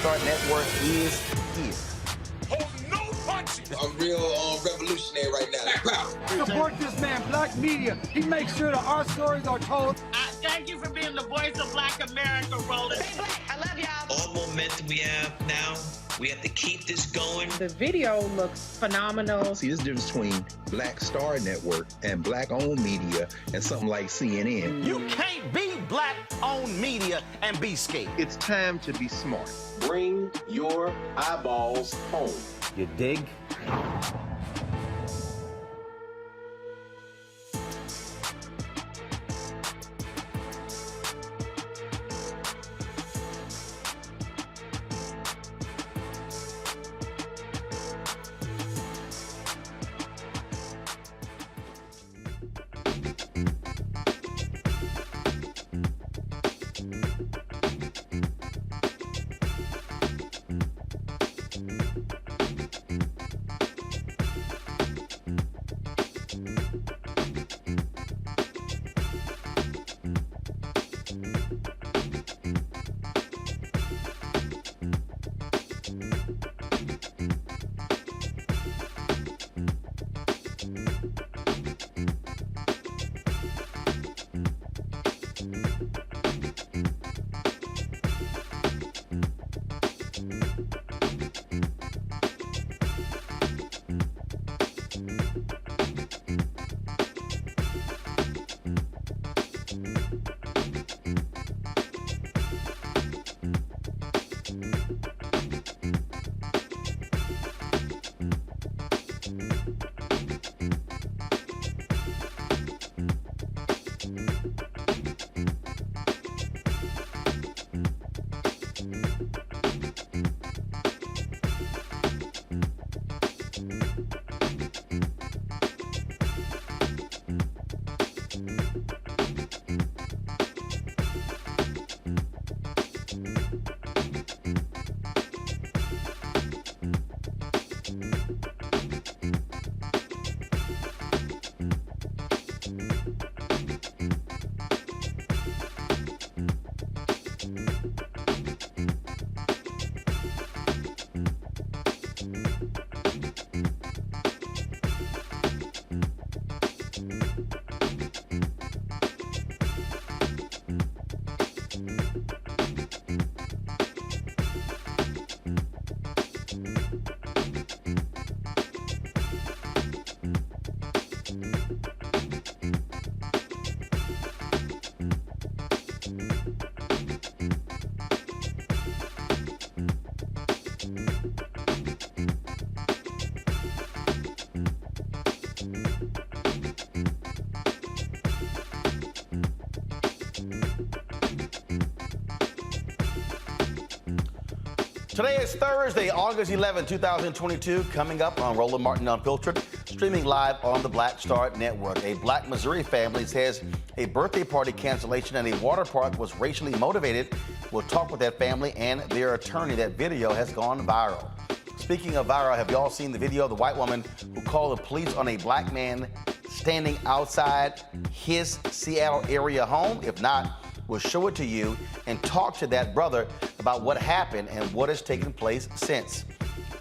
Star Network is here. Oh, no punches! I'm real revolutionary right now. Support this man, Black Media. He makes sure that our stories are told. Thank you for being the voice of Black America, Roland. Stay black. I love y'all. All momentum we have now, we have to keep this going. The video looks phenomenal. See, there's a difference between Black Star Network and Black-owned media and something like CNN. You can't be Black-owned media and be scared. It's time to be smart. Bring your eyeballs home. You dig? Today is Thursday, August 11, 2022, coming up on Roland Martin Unfiltered, streaming live on the Black Star Network. A Black Missouri family says a birthday party cancellation at a water park was racially motivated. We'll talk with that family and their attorney. That video has gone viral. Speaking of viral, have y'all seen the video of the white woman who called the police on a black man standing outside his Seattle area home? If not, we'll show it to you and talk to that brother about what happened and what has taken place since.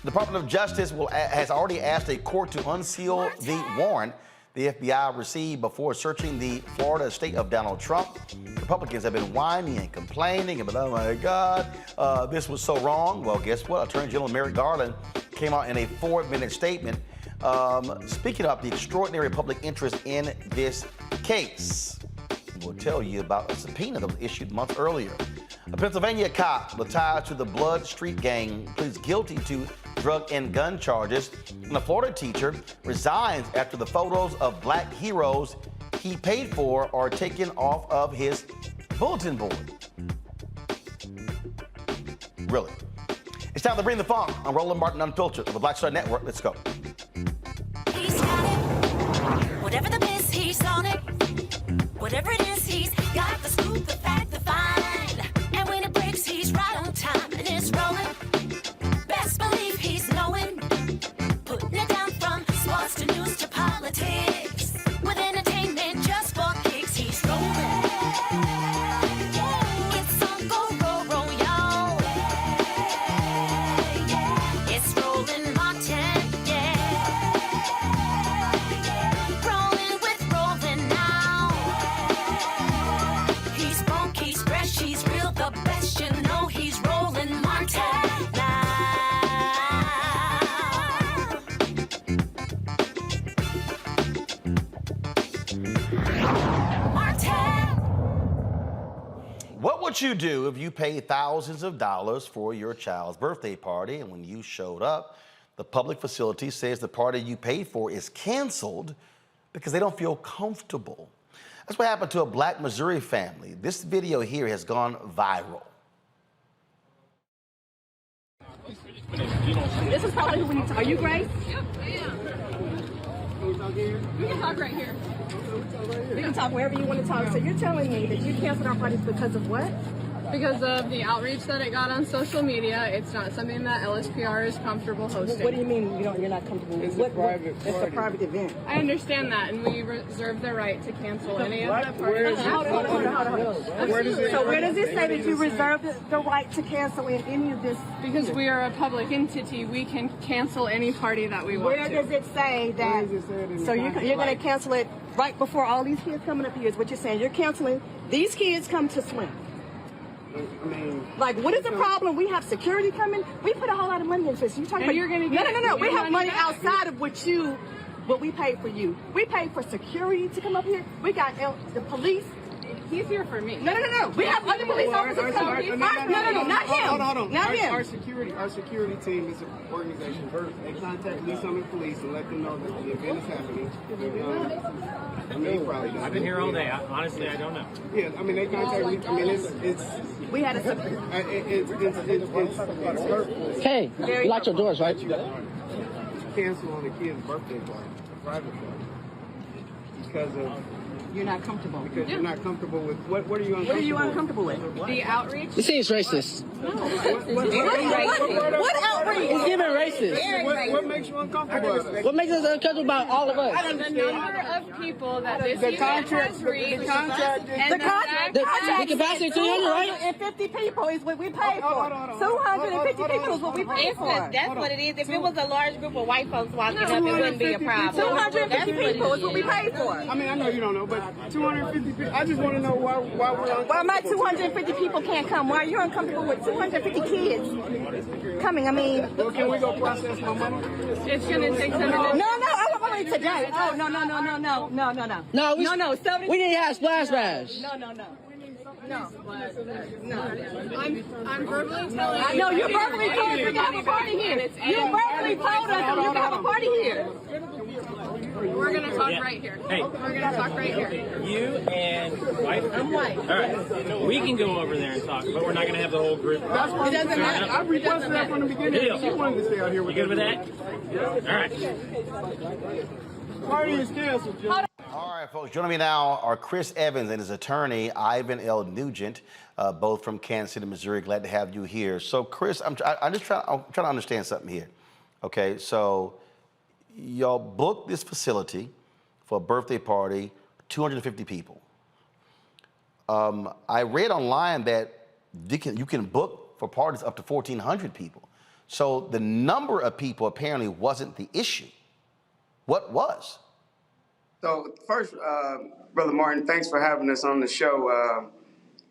The Department of Justice has already asked a court to unseal the warrant the FBI received before searching the Florida estate of Donald Trump. Republicans have been whining and complaining about, oh my God, this was so wrong. Well, guess what? Attorney General Merrick Garland came out in a 4-minute statement speaking of the extraordinary public interest in this case. We'll tell you about a subpoena that was issued months earlier. A Pennsylvania cop with ties to the Blood Street gang pleads guilty to drug and gun charges. And a Florida teacher resigns after the photos of black heroes he paid for are taken off of his bulletin board. Really? It's time to bring the funk on Roland Martin Unfiltered of the Black Star Network. Let's go. He's got it. Whatever the miss, he's on it. Whatever it is, he's got the scoop, the fact, the find. And when it breaks, he's right on time and it's rolling. Best believe he's knowing. Putting it down from sports to news to politics. With entertainment just for kicks, he's rolling. It's on go, roll, roll, y'all. you do if you pay thousands of dollars for your child's birthday party and when you showed up, the public facility says the party you paid for is canceled because they don't feel comfortable? That's what happened to a Black Missouri family. This video here has gone viral. This is probably who we need to. Are you Grace? Yep, I am. We can talk right here. We can talk wherever you want to talk. So you're telling me that you canceled our parties because of what? Because of the outreach that it got on social media. It's not something that LSPR is comfortable hosting. What do you mean you're not comfortable with? It's a private event. I understand that, and we reserve the right to cancel any of the parties. Hold on. So where does it say that you reserve the right to cancel in any of this? Because we are a public entity, we can cancel any party that we want Where to. does it say that? So you're going to cancel it right before all these kids coming up here is what you're saying. You're canceling. These kids come to swim. I mean, like, what is the problem? We have security coming. We put a whole lot of money into this. You talking and about? You're gonna get No. We have money back. outside of what we paid for you. We paid for security to come up here. We got the police. He's here for me. No. We have other police officers coming. No, not him. Hold on. Not him. Our security team is an organization. They contact Lease on the police and let them know that the event is happening. I've been here all day. Honestly, I don't know. Yeah, I mean, they contact me. I mean, it's. We had it's hurtful. Hey, you locked your doors, right? Cancel on a kid's birthday party, a private party, because of. You're not comfortable. Because you're not comfortable with what are you uncomfortable with? What are you uncomfortable with? The outreach. This seems racist. What outreach? It's giving racist. What makes you uncomfortable? What makes us uncomfortable about all of us? The number of people that this event has reached. The contract. The capacity 200, right? 250 people is what we paid for. 250 people is what we paid for. That's what it is. If it was a large group of white folks walking up, it wouldn't be a problem. 250 people is what we paid for. I mean, I know you don't know, but 250 people. I just want to know why we're uncomfortable. Why my 250 people can't come? Why are you uncomfortable with 250 kids coming? I mean, well, can we go process my money? It's going to take some minutes. No, I want money today. Oh, no. No, we didn't have splash bash. No. I'm verbally telling you. No, you verbally told us we have a party here. You verbally told us we have a party here. We're going to talk right here. Hey. We're going to talk right here. You and wife? I'm white. All right. We can go over there and talk, but we're not going to have the whole group. It doesn't matter. I requested that from the beginning. Deal. She wanted to stay out here with You good with that? All right. Party is canceled, Joe. All right, folks, joining me now are Chris Evans and his attorney, Ivan L. Nugent, both from Kansas City, Missouri. Glad to have you here. So, Chris, I'm trying to understand something here. Okay, so y'all booked this facility for a birthday party, 250 people. I read online that you can book for parties up to 1,400 people. So the number of people apparently wasn't the issue. What was? So first, Brother Martin, thanks for having us on the show.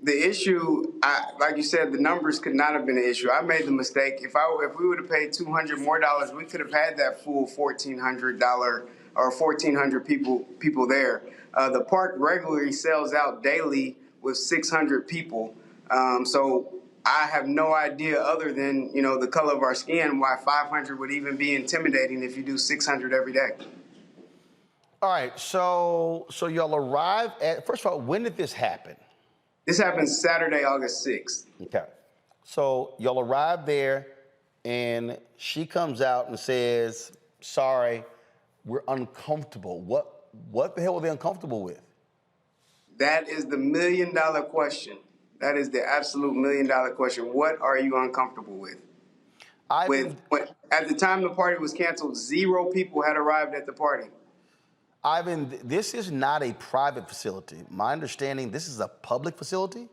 The issue, like you said, the numbers could not have been an issue. I made the mistake. If we would have paid $200 more, we could have had that full $1,400 or 1,400 people there. The park regularly sells out daily with 600 people. So I have no idea, other than the color of our skin, why 500 would even be intimidating if you do 600 every day. All right, so y'all arrived at, first of all, when did this happen? This happened Saturday, August 6th. Okay. So y'all arrived there, and she comes out and says, sorry, we're uncomfortable. What the hell were they uncomfortable with? That is the $1 million question. That is the absolute $1 million question. What are you uncomfortable with? At the time the party was canceled, 0 people had arrived at the party. Ivan, this is not a private facility. My understanding, this is a public facility?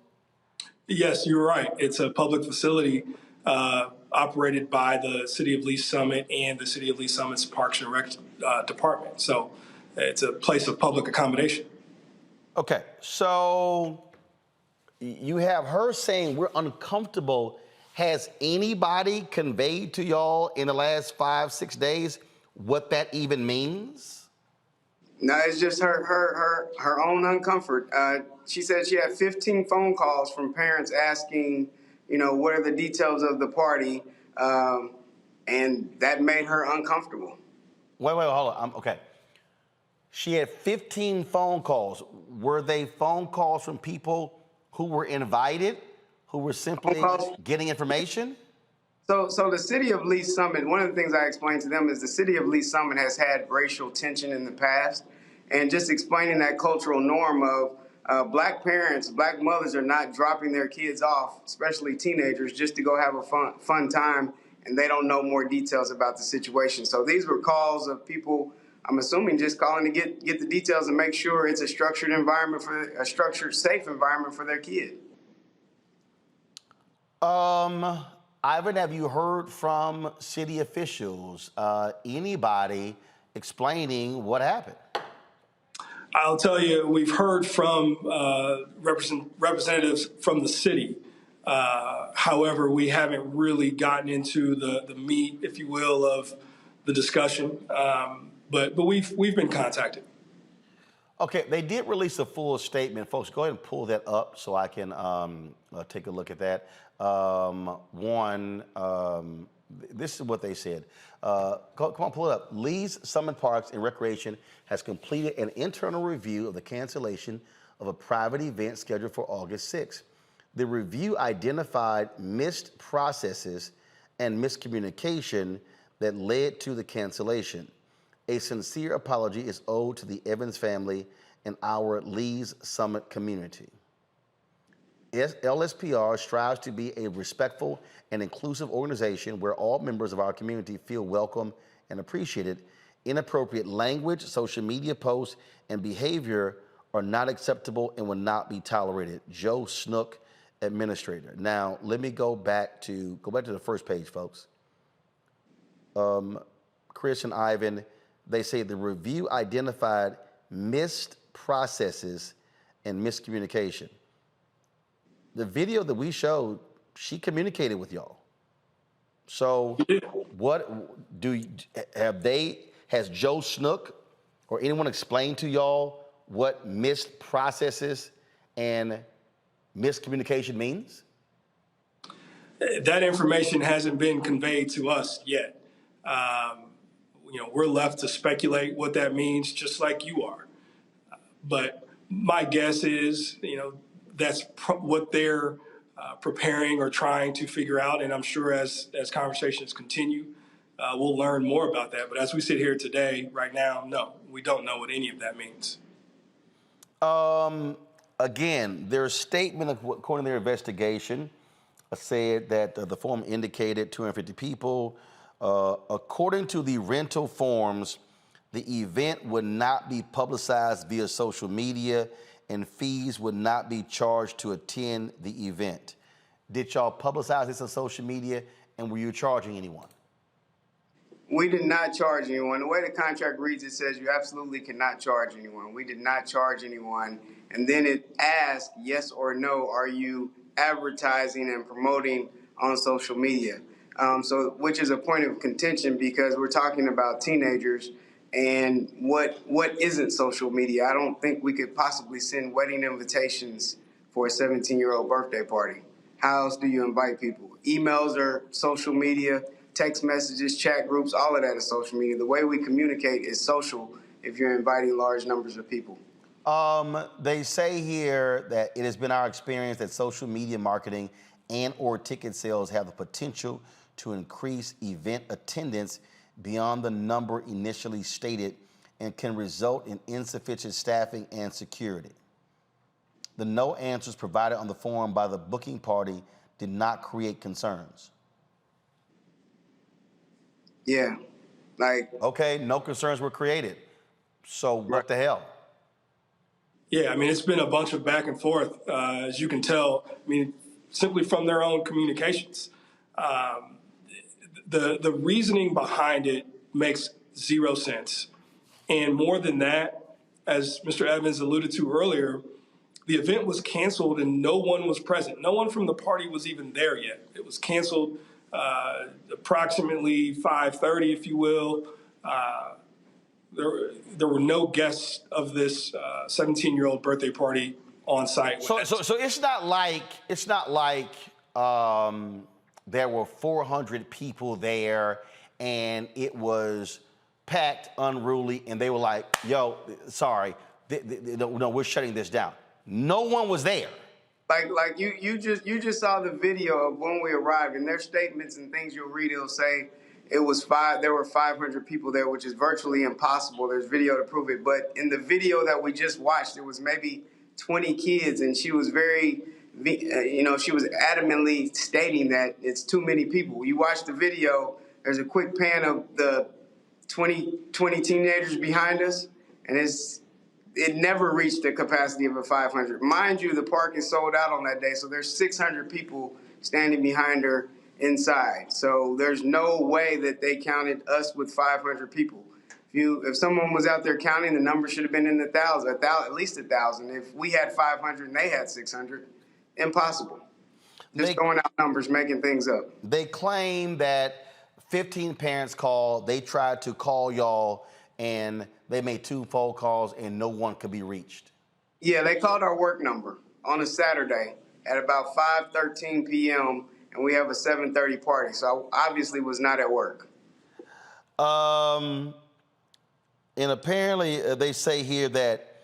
Yes, you're right. It's a public facility operated by the City of Lease Summit and the City of Lease Summit's Parks and Rec department. So it's a place of public accommodation. Okay, so you have her saying we're uncomfortable. Has anybody conveyed to y'all in the last 5-6 days what that even means? No, it's just her own uncomfort. She said she had 15 phone calls from parents asking, what are the details of the party, and that made her uncomfortable. Wait, hold on. Okay. She had 15 phone calls. Were they phone calls from people who were invited, who were simply getting information? So the city of Lease Summit, one of the things I explained to them is the city of Lease Summit has had racial tension in the past, and just explaining that cultural norm of black parents, black mothers are not dropping their kids off, especially teenagers, just to go have a fun time, and they don't know more details about the situation. So these were calls of people, I'm assuming, just calling to get the details and make sure it's a structured environment a structured, safe environment for their kid. Ivan, have you heard from city officials, anybody explaining what happened? I'll tell you, we've heard from representatives from the city. However, we haven't really gotten into the meat, if you will, of the discussion. But we've been contacted. Okay, they did release a full statement. Folks, go ahead and pull that up so I can take a look at that. This is what they said. Come on, pull it up. Lease Summit Parks and Recreation has completed an internal review of the cancellation of a private event scheduled for August 6th. The review identified missed processes and miscommunication that led to the cancellation. A sincere apology is owed to the Evans family and our Lease Summit community. LSPR strives to be a respectful and inclusive organization where all members of our community feel welcome and appreciated. Inappropriate language, social media posts, and behavior are not acceptable and will not be tolerated. Joe Snook, administrator. Now, let me go back to the first page, folks. Chris and Ivan, they say the review identified missed processes and miscommunication. The video that we showed, she communicated with y'all. So has Joe Snook or anyone explained to y'all what missed processes and miscommunication means? That information hasn't been conveyed to us yet. We're left to speculate what that means, just like you are. But my guess is, that's what they're preparing or trying to figure out. And I'm sure as conversations continue, we'll learn more about that. But as we sit here today, right now, no, we don't know what any of that means. Again, their statement, according to their investigation, said that the form indicated 250 people. According to the rental forms, the event would not be publicized via social media and fees would not be charged to attend the event. Did y'all publicize this on social media and were you charging anyone? We did not charge anyone. The way the contract reads, it says you absolutely cannot charge anyone. We did not charge anyone. And then it asks, yes or no, are you advertising and promoting on social media? Which is a point of contention because we're talking about teenagers and what isn't social media. I don't think we could possibly send wedding invitations for a 17-year-old birthday party. How else do you invite people? Emails are social media, text messages, chat groups, all of that is social media. The way we communicate is social if you're inviting large numbers of people. They say here that it has been our experience that social media marketing and or ticket sales have the potential to increase event attendance beyond the number initially stated and can result in insufficient staffing and security. The no answers provided on the form by the booking party did not create concerns. Yeah, Okay, no concerns were created. So what the hell? Yeah, it's been a bunch of back and forth, as you can tell, simply from their own communications. The reasoning behind it makes zero sense. And more than that, as Mr. Evans alluded to earlier, the event was canceled and no one was present. No one from the party was even there yet. It was canceled approximately 5:30, if you will. there were no guests of this 17-year-old birthday party on site. So it's not like there were 400 people there and it was packed, unruly, and they were like, "Yo, sorry, no, we're shutting this down." No one was there. Like you just saw the video of when we arrived, and their statements and things you'll read. It'll say there were 500 people there, which is virtually impossible. There's video to prove it. But in the video that we just watched, there was maybe 20 kids, and she was she was adamantly stating that it's too many people. You watch the video, there's a quick pan of the 20 teenagers behind us, and it never reached the capacity of a 500. Mind you, the park is sold out on that day, so there's 600 people standing behind her inside. So there's no way that they counted us with 500 people. If someone was out there counting, the number should have been in the thousands, at least 1,000. If we had 500 and they had 600, impossible. Just throwing out numbers, making things up. They claim that 15 parents called. They tried to call y'all, and they made 2 phone calls, and no one could be reached. Yeah, they called our work number on a Saturday at about 5:13 p.m., and we have a 7:30 party, so I obviously was not at work. And apparently they say here that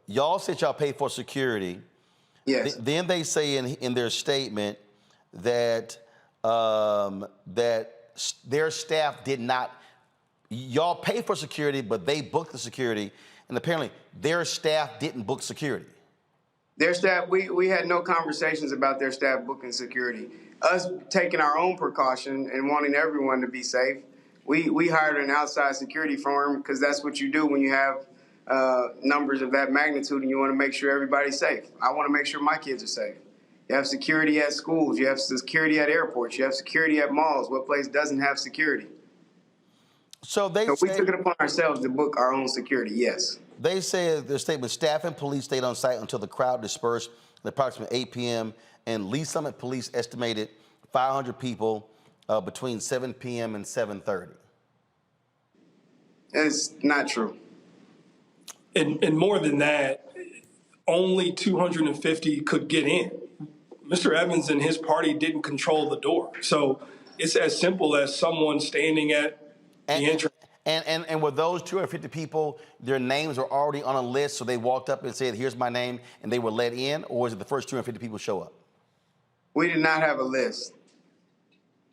y'all said y'all paid for security. Yes. Then they say in their statement that their staff did not. Y'all paid for security, but they booked the security, and apparently their staff didn't book security. Their staff, we had no conversations about their staff booking security. Us taking our own precaution and wanting everyone to be safe, we hired an outside security firm because that's what you do when you have numbers of that magnitude and you want to make sure everybody's safe. I want to make sure my kids are safe. You have security at schools. You have security at airports. You have security at malls. What place doesn't have security? So we took it upon ourselves to book our own security, yes. They said their statement, staff and police stayed on site until the crowd dispersed at approximately 8 p.m. and Lease Summit police estimated 500 people between 7 p.m. and 7:30. It's not true. And more than that, only 250 could get in. Mr. Evans and his party didn't control the door. So it's as simple as someone standing at the entrance. And were those 250 people, their names were already on a list, so they walked up and said, "Here's my name," and they were let in, or was it the first 250 people show up? We did not have a list.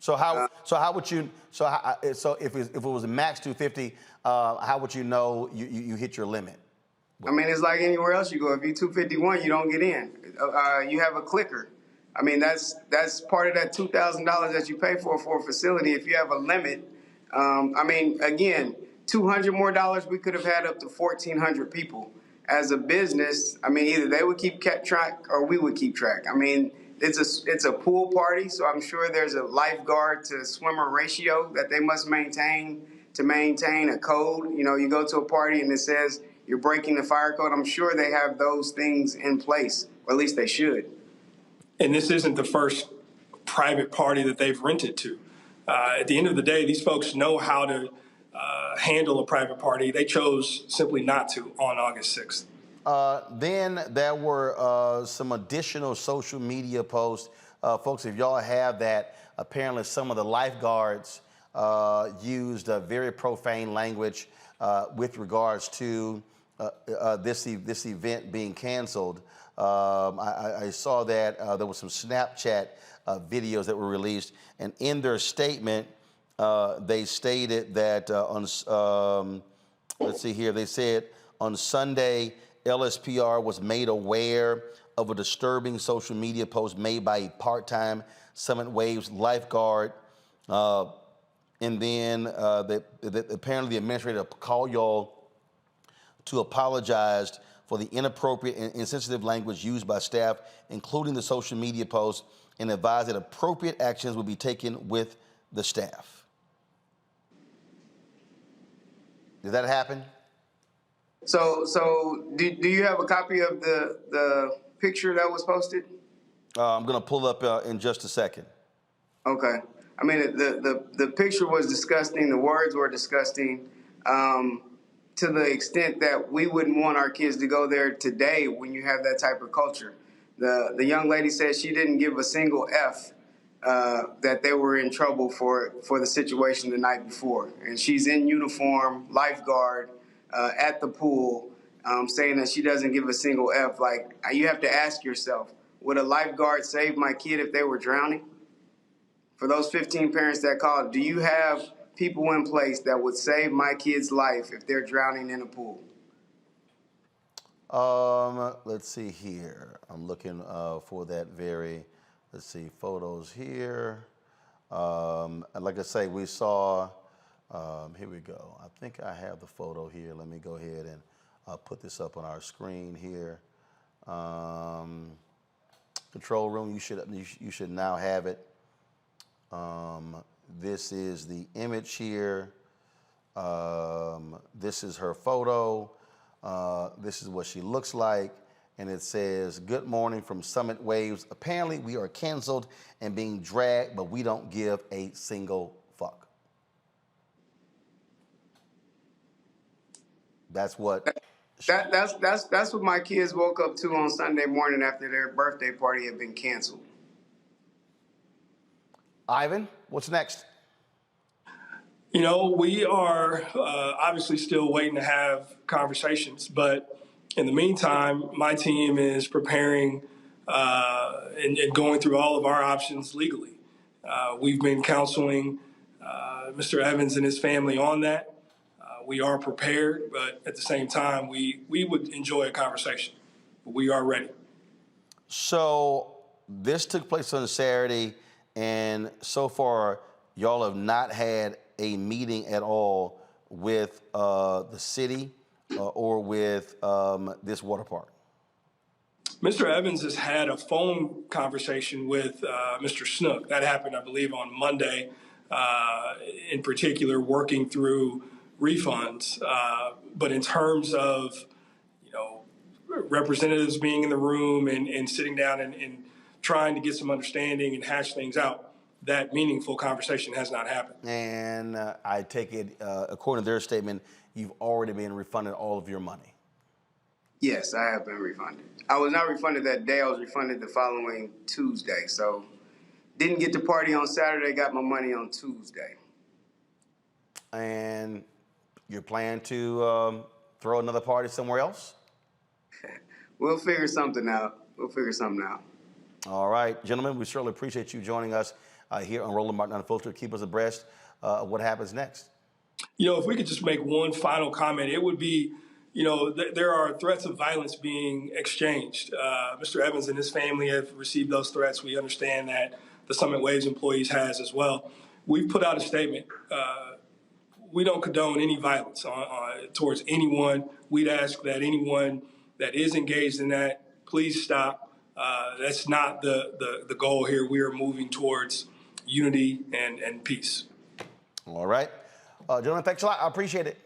So how would you? So if it was a max 250, how would you know you hit your limit? I mean, it's like anywhere else you go. If you're 251, you don't get in. You have a clicker. I mean, that's part of that $2,000 that you pay for a facility. If you have a limit, I mean, again, $200 more, we could have had up to 1,400 people. As a business, I mean, either they would keep track or we would keep track. I mean, it's a pool party, so I'm sure there's a lifeguard to swimmer ratio that they must maintain to maintain a code. You know, you go to a party and it says you're breaking the fire code. I'm sure they have those things in place, or at least they should. And this isn't the first private party that they've rented to. At the end of the day, these folks know how to handle a private party. They chose simply not to on August 6th. Then there were some additional social media posts. Folks, if y'all have that, apparently some of the lifeguards used very profane language with regards to this event being canceled. I saw that there was some Snapchat videos that were released, and in their statement, they stated that let's see here, they said on Sunday, LSPR was made aware of a disturbing social media post made by a part-time Summit Waves lifeguard. And then apparently the administrator called y'all to apologize for the inappropriate and insensitive language used by staff, including the social media post, and advised that appropriate actions will be taken with the staff. Did that happen? So do you have a copy of the picture that was posted? I'm going to pull up in just a second. Okay. I mean, the picture was disgusting. The words were disgusting. to the extent that we wouldn't want our kids to go there today when you have that type of culture. The young lady said she didn't give a single F that they were in trouble for the situation the night before. And she's in uniform, lifeguard, at the pool, saying that she doesn't give a single F. Like, you have to ask yourself, would a lifeguard save my kid if they were drowning? For those 15 parents that called, do you have people in place that would save my kid's life if they're drowning in a pool? Let's see here. I'm looking for that very, let's see, photos here. And like I say, we saw, here we go. I think I have the photo here. Let me go ahead and put this up on our screen here. Control room, you should now have it. This is the image here. This is her photo. This is what she looks like. And it says, "Good morning from Summit Waves. Apparently we are canceled and being dragged, but we don't give a single fuck." That's what. That's what my kids woke up to on Sunday morning after their birthday party had been canceled. Ivan, what's next? You know, we are obviously still waiting to have conversations, but in the meantime, my team is preparing and going through all of our options legally. We've been counseling Mr. Evans and his family on that. We are prepared, but at the same time, we would enjoy a conversation. But we are ready. So this took place on Saturday, and so far, y'all have not had a meeting at all with the city or with this water park? Mr. Evans has had a phone conversation with Mr. Snook. That happened, I believe, on Monday, in particular, working through refunds. But in terms of, you know, representatives being in the room and sitting down and trying to get some understanding and hash things out, that meaningful conversation has not happened. And I take it, according to their statement, you've already been refunded all of your money. Yes, I have been refunded. I was not refunded that day. I was refunded the following Tuesday. So didn't get to party on Saturday, got my money on Tuesday. And you plan to throw another party somewhere else? We'll figure something out. All right, gentlemen, we certainly appreciate you joining us here on Roland Martin Unfiltered. Keep us abreast of what happens next. You know, if we could just make one final comment, it would be, you know, there are threats of violence being exchanged. Mr. Evans and his family have received those threats. We understand that the Summit Waves employees has as well. We've put out a statement. We don't condone any violence towards anyone. We'd ask that anyone that is engaged in that, please stop. That's not the goal here. We are moving towards unity and peace. All right. Gentlemen, thanks a lot. I appreciate it.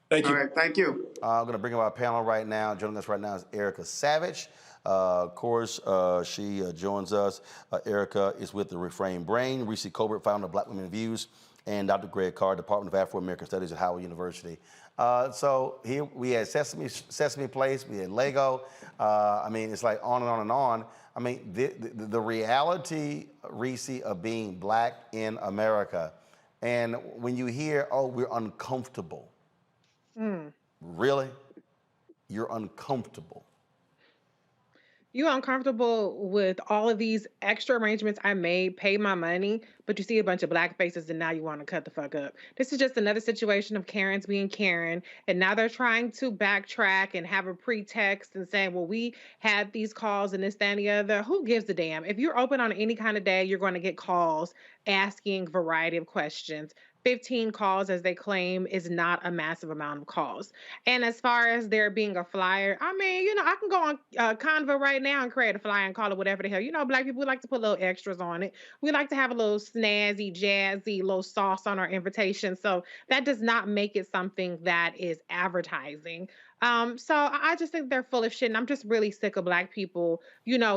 Thank you. All right, thank you. I'm going to bring up our panel right now. Joining us right now is Erica Savage. Of course, she joins us. Erica is with the Refrain Brain, Reese Colbert, founder of Black Women Views, and Dr. Greg Carr, Department of Afro-American Studies at Howard University. So here we had Sesame Place, we had Lego. I mean, it's like on and on and on. I mean, the reality, Reese, of being black in America. And when you hear, oh, we're uncomfortable. Really? You're uncomfortable. You uncomfortable with all of these extra arrangements I made, pay my money, but you see a bunch of black faces and now you want to cut the fuck up. This is just another situation of Karens being Karen, and now they're trying to backtrack and have a pretext and saying, well, we had these calls and this, that, and the other. Who gives a damn? If you're open on any kind of day, you're going to get calls asking a variety of questions. 15 calls, as they claim, is not a massive amount of calls. And as far as there being a flyer, I mean, you know, I can go on Canva right now and create a flyer and call it whatever the hell. You know, black people, we like to put little extras on it. We like to have a little snazzy, jazzy, little sauce on our invitation. So that does not make it something that is advertising. So I just think they're full of shit, and I'm just really sick of black people,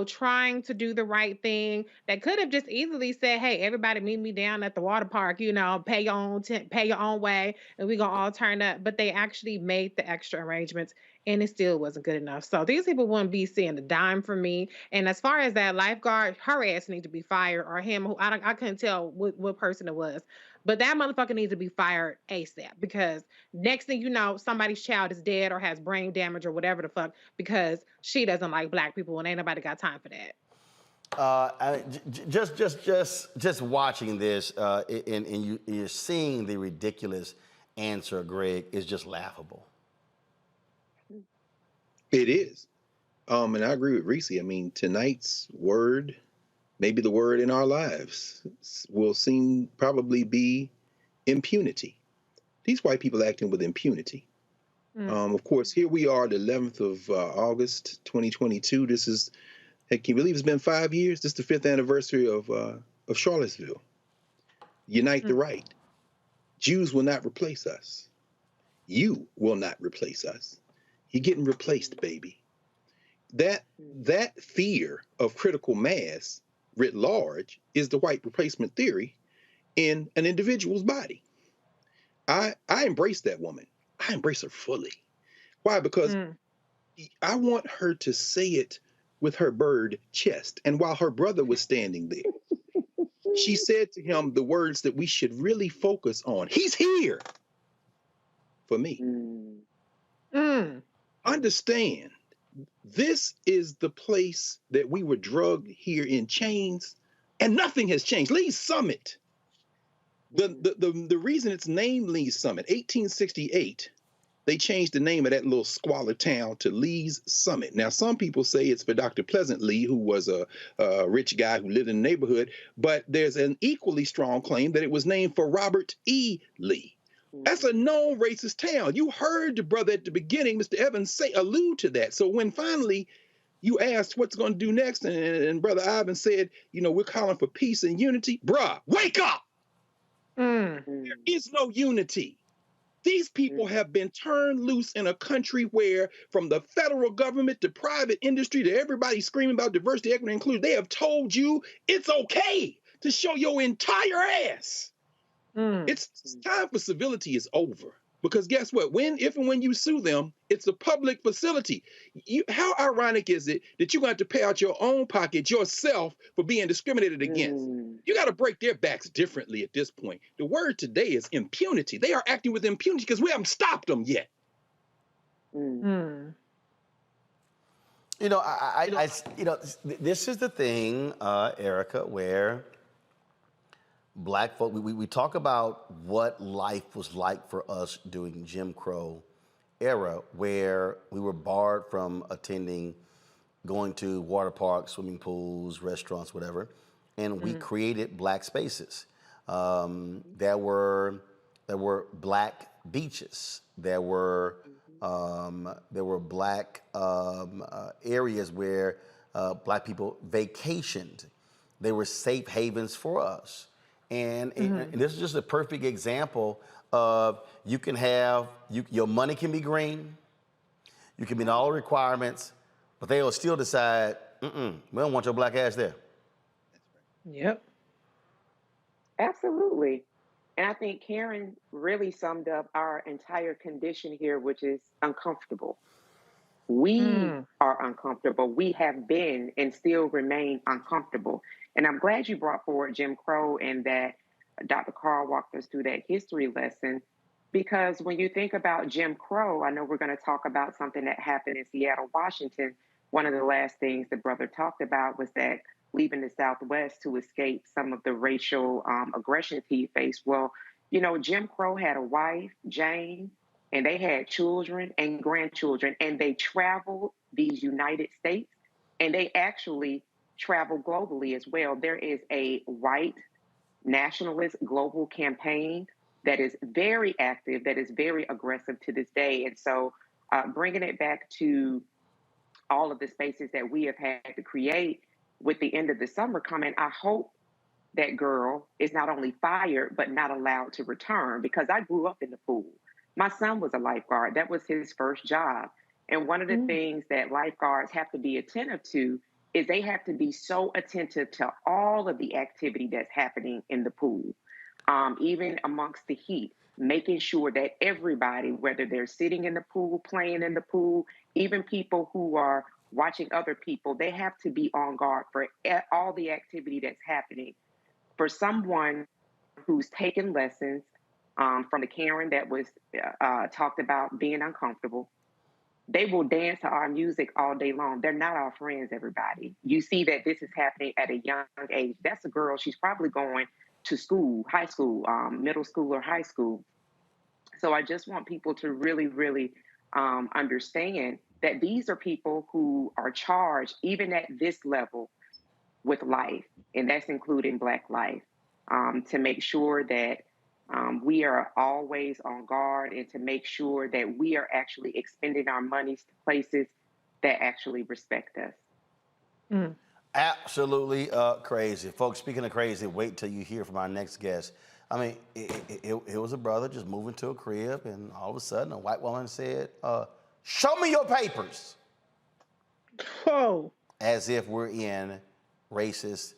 trying to do the right thing. That could have just easily said, "Hey, everybody, meet me down at the water park. Pay your own way, and we gonna all turn up." But they actually made the extra arrangements, and it still wasn't good enough. So these people wouldn't be seeing a dime from me. And as far as that lifeguard, her ass need to be fired, or him. Who I couldn't tell what person it was, but that motherfucker needs to be fired ASAP because next thing you know, somebody's child is dead or has brain damage or whatever the fuck because she doesn't like black people and ain't nobody got time for that. Just watching this, and you're seeing the ridiculous answer, Greg, is just laughable. It is. And I agree with Reese. I mean, tonight's word, maybe the word in our lives, will probably be impunity. These white people acting with impunity. Of course, here we are, the 11th of August, 2022. This is, can you believe it's been 5 years? This is the 5th anniversary of Charlottesville. Unite the right. Jews will not replace us. You will not replace us. You're getting replaced, baby. That fear of critical mass writ large is the white replacement theory in an individual's body. I embrace that woman. I embrace her fully. Why? Because I want her to say it with her bird chest. And while her brother was standing there, she said to him the words that we should really focus on. He's here for me. Understand, this is the place that we were drugged here in chains, and nothing has changed. Lee's Summit. The reason it's named Lee's Summit, 1868, they changed the name of that little squalor town to Lee's Summit. Now, some people say it's for Dr. Pleasant Lee, who was a rich guy who lived in the neighborhood, but there's an equally strong claim that it was named for Robert E. Lee. That's a known racist town. You heard the brother at the beginning, Mr. Evans, allude to that. So when finally you asked what's going to do next, and Brother Ivan said, we're calling for peace and unity, bruh, wake up! There is no unity. These people have been turned loose in a country where, from the federal government to private industry to everybody screaming about diversity, equity, and inclusion, they have told you it's okay to show your entire ass. It's time for civility is over. Because guess what? If and when you sue them, it's a public facility. How ironic is it that you're going to have to pay out your own pocket yourself for being discriminated against? You got to break their backs differently at this point. The word today is impunity. They are acting with impunity because we haven't stopped them yet. This is the thing, Erica, where Black folk, we talk about what life was like for us during Jim Crow era, where we were barred from going to water parks, swimming pools, restaurants, whatever, and we created Black spaces. There were Black beaches. There were Black areas where Black people vacationed. They were safe havens for us. And this is just a perfect example of you can have, your money can be green, you can meet all the requirements, but they will still decide, we don't want your Black ass there. Yep. Absolutely. And I think Karen really summed up our entire condition here, which is uncomfortable. We are uncomfortable. We have been and still remain uncomfortable. And I'm glad you brought forward Jim Crow and that Dr. Carl walked us through that history lesson, because when you think about Jim Crow, I know we're going to talk about something that happened in Seattle, Washington. One of the last things the brother talked about was that leaving the Southwest to escape some of the racial aggression he faced. Well, Jim Crow had a wife, Jane, and they had children and grandchildren, and they traveled these United States, and they actually travel globally as well. There is a white nationalist global campaign that is very active, that is very aggressive to this day. And so bringing it back to all of the spaces that we have had to create with the end of the summer coming, I hope that girl is not only fired, but not allowed to return, because I grew up in the pool. My son was a lifeguard. That was his first job. And one of the things that lifeguards have to be attentive to is they have to be so attentive to all of the activity that's happening in the pool, even amongst the heat, making sure that everybody, whether they're sitting in the pool, playing in the pool, even people who are watching other people, they have to be on guard for all the activity that's happening. For someone who's taken lessons from the Karen that was talked about being uncomfortable, they will dance to our music all day long. They're not our friends, everybody. You see that this is happening at a young age. That's a girl, she's probably going to school, high school, middle school or high school. So I just want people to really, really understand that these are people who are charged, even at this level, with life, and that's including Black life, to make sure that we are always on guard and to make sure that we are actually expending our monies to places that actually respect us. Absolutely crazy. Folks, speaking of crazy, wait till you hear from our next guest. I mean, it was a brother just moving to a crib, and all of a sudden a white woman said, show me your papers. Oh. As if we're in racist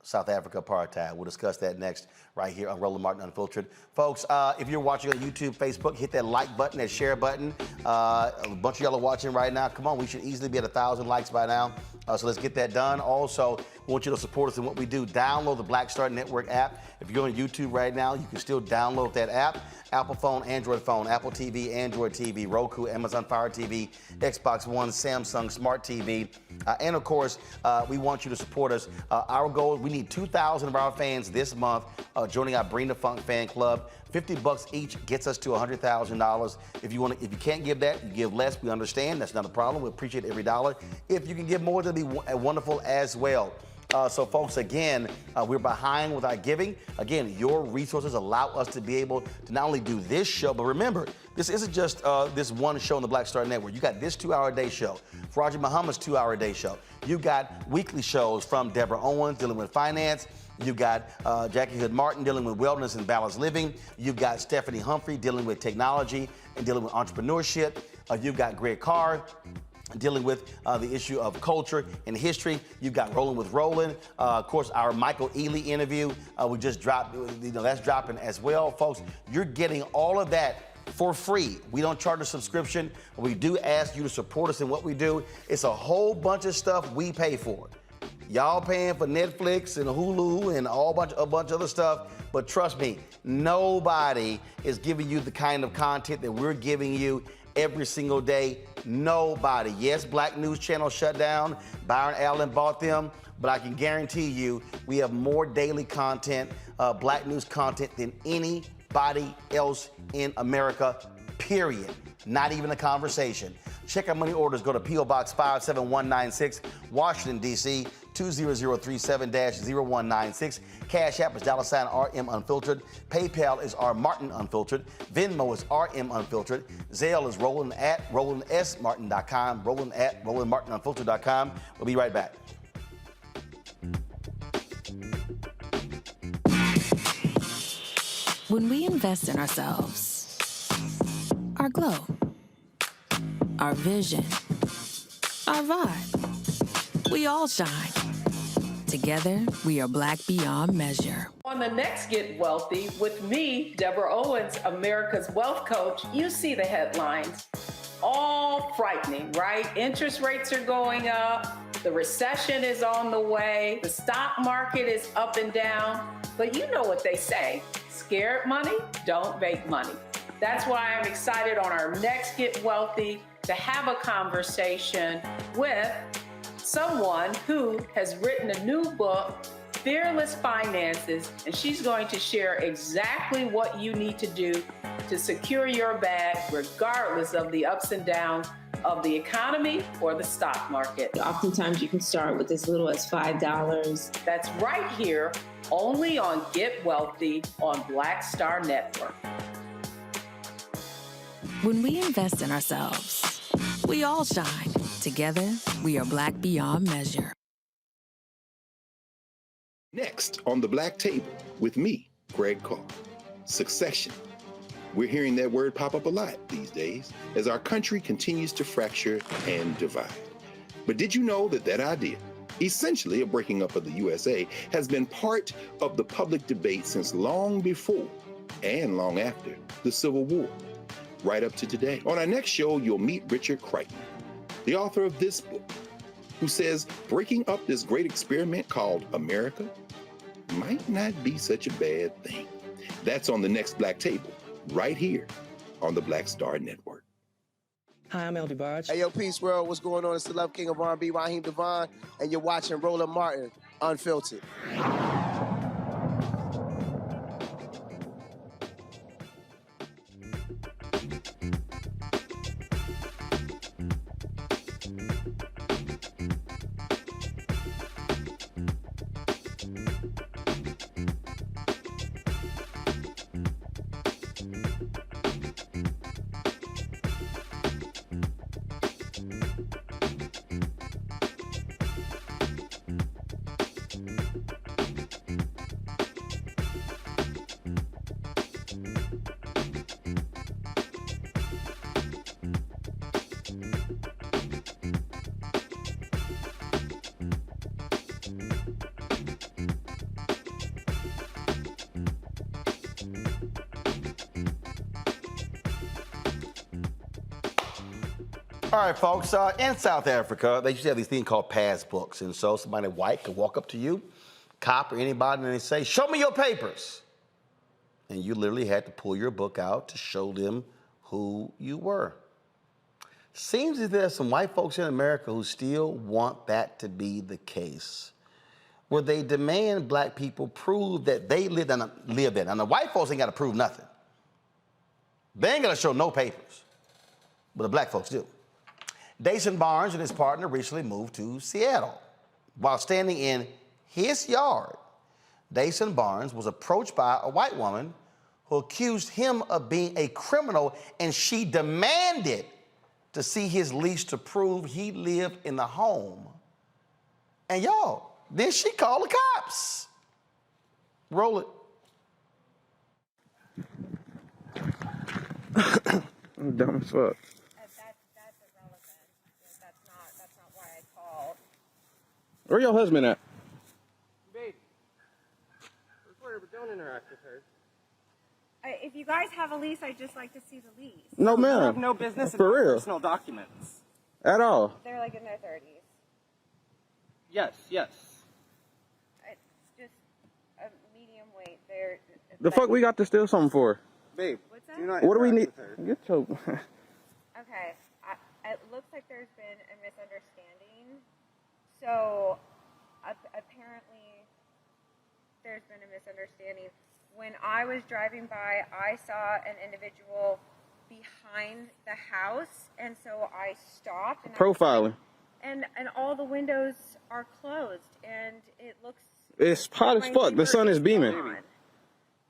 South Africa apartheid. We'll discuss that next right here on Roland Martin Unfiltered. Folks, if you're watching on YouTube, Facebook, hit that like button, that share button. A bunch of y'all are watching right now. Come on, we should easily be at 1,000 likes by now. So let's get that done. Also, we want you to support us in what we do. Download the Black Star Network app. If you're on YouTube right now, you can still download that app. Apple phone, Android phone, Apple TV, Android TV, Roku, Amazon Fire TV, Xbox One, Samsung Smart TV. And of course, we want you to support us. Our goal, we need 2,000 of our fans this month joining our Bring the Funk fan club. $50 each gets us to $100,000. If you can't give that, you give less. We understand. That's not a problem. We appreciate every dollar. If you can give more, that'd be wonderful as well. So, folks, again, we're behind with our giving. Again, your resources allow us to be able to not only do this show, but remember, this isn't just this one show on the Black Star Network. You got this 2-hour-a-day show, Faraji Muhammad's 2-hour-a-day show. You got weekly shows from Deborah Owens dealing with finance. You've got Jackie Hood Martin dealing with wellness and balanced living. You've got Stephanie Humphrey dealing with technology and dealing with entrepreneurship. You've got Greg Carr dealing with the issue of culture and history. You've got Rolling with Roland. Of course, our Michael Ealy interview, we just dropped, that's dropping as well. Folks, you're getting all of that for free. We don't charge a subscription. We do ask you to support us in what we do. It's a whole bunch of stuff we pay for. Y'all paying for Netflix and Hulu and a bunch of other stuff, but trust me, nobody is giving you the kind of content that we're giving you every single day. Nobody. Yes, Black News Channel shut down. Byron Allen bought them, but I can guarantee you we have more daily content, Black News content than anybody else in America, period. Not even a conversation. Check our money orders. Go to P.O. Box 57196, Washington, D.C., 20037-0196. Cash App is $RM Unfiltered. PayPal is R Martin Unfiltered. Venmo is RM Unfiltered. Zelle is Roland at RolandSMartin.com. Roland at RolandMartinUnfiltered.com. We'll be right back. When we invest in ourselves, our glow, our vision, our vibe, we all shine. Together, we are Black beyond measure. On the next Get Wealthy with me, Deborah Owens, America's Wealth Coach, you see the headlines. All frightening, right? Interest rates are going up. The recession is on the way. The stock market is up and down. But you know what they say. Scared money, don't make money. That's why I'm excited on our next Get Wealthy to have a conversation with someone who has written a new book, Fearless Finances, and she's going to share exactly what you need to do to secure your bag regardless of the ups and downs of the economy or the stock market. Oftentimes you can start with as little as $5. That's right here, only on Get Wealthy on Black Star Network. When we invest in ourselves, we all shine. Together, we are Black beyond measure. Next on the Black Table with me, Greg Carr. Succession. We're hearing that word pop up a lot these days as our country continues to fracture and divide. But did you know that that idea, essentially a breaking up of the USA, has been part of the public debate since long before and long after the Civil War, right up to today? On our next show, you'll meet Richard Crichton, the author of this book, who says breaking up this great experiment called America might not be such a bad thing. That's on the next Black Table, right here on the Black Star Network. Hi, I'm El DeBarge. Hey, yo, Peace World. What's going on? It's the Love King of R&B, Raheem Devon, and you're watching Roland Martin, Unfiltered. All right, folks, in South Africa, they used to have these things called pass books. And so somebody white could walk up to you, cop or anybody, and they say, show me your papers. And you literally had to pull your book out to show them who you were. Seems as there's some white folks in America who still want that to be the case, where they demand black people prove that they live there. Now, the white folks ain't got to prove nothing. They ain't got to show no papers, but the black folks do. Dason Barnes and his partner recently moved to Seattle. While standing in his yard, Dason Barnes was approached by a white woman who accused him of being a criminal, and she demanded to see his lease to prove he lived in the home. And y'all, then she called the cops. Roll it. I'm dumb as fuck. Where your husband at? Babe, don't interact with her. If you guys have a lease, I'd just like to see the lease. No, ma'am. You have no business For in real. personal documents. At all. They're like in their 30s. Yes. It's just a medium weight. They're The fuck we got to steal something for? Babe, what's that? do not What do we need? interact with her. Get your... Okay, it looks like there's been a misunderstanding. So, apparently, there's been a misunderstanding. When I was driving by, I saw an individual behind the house, and so I stopped. And Profiling. And all the windows are closed, and it looks... It's hot as fuck. The sun is beaming.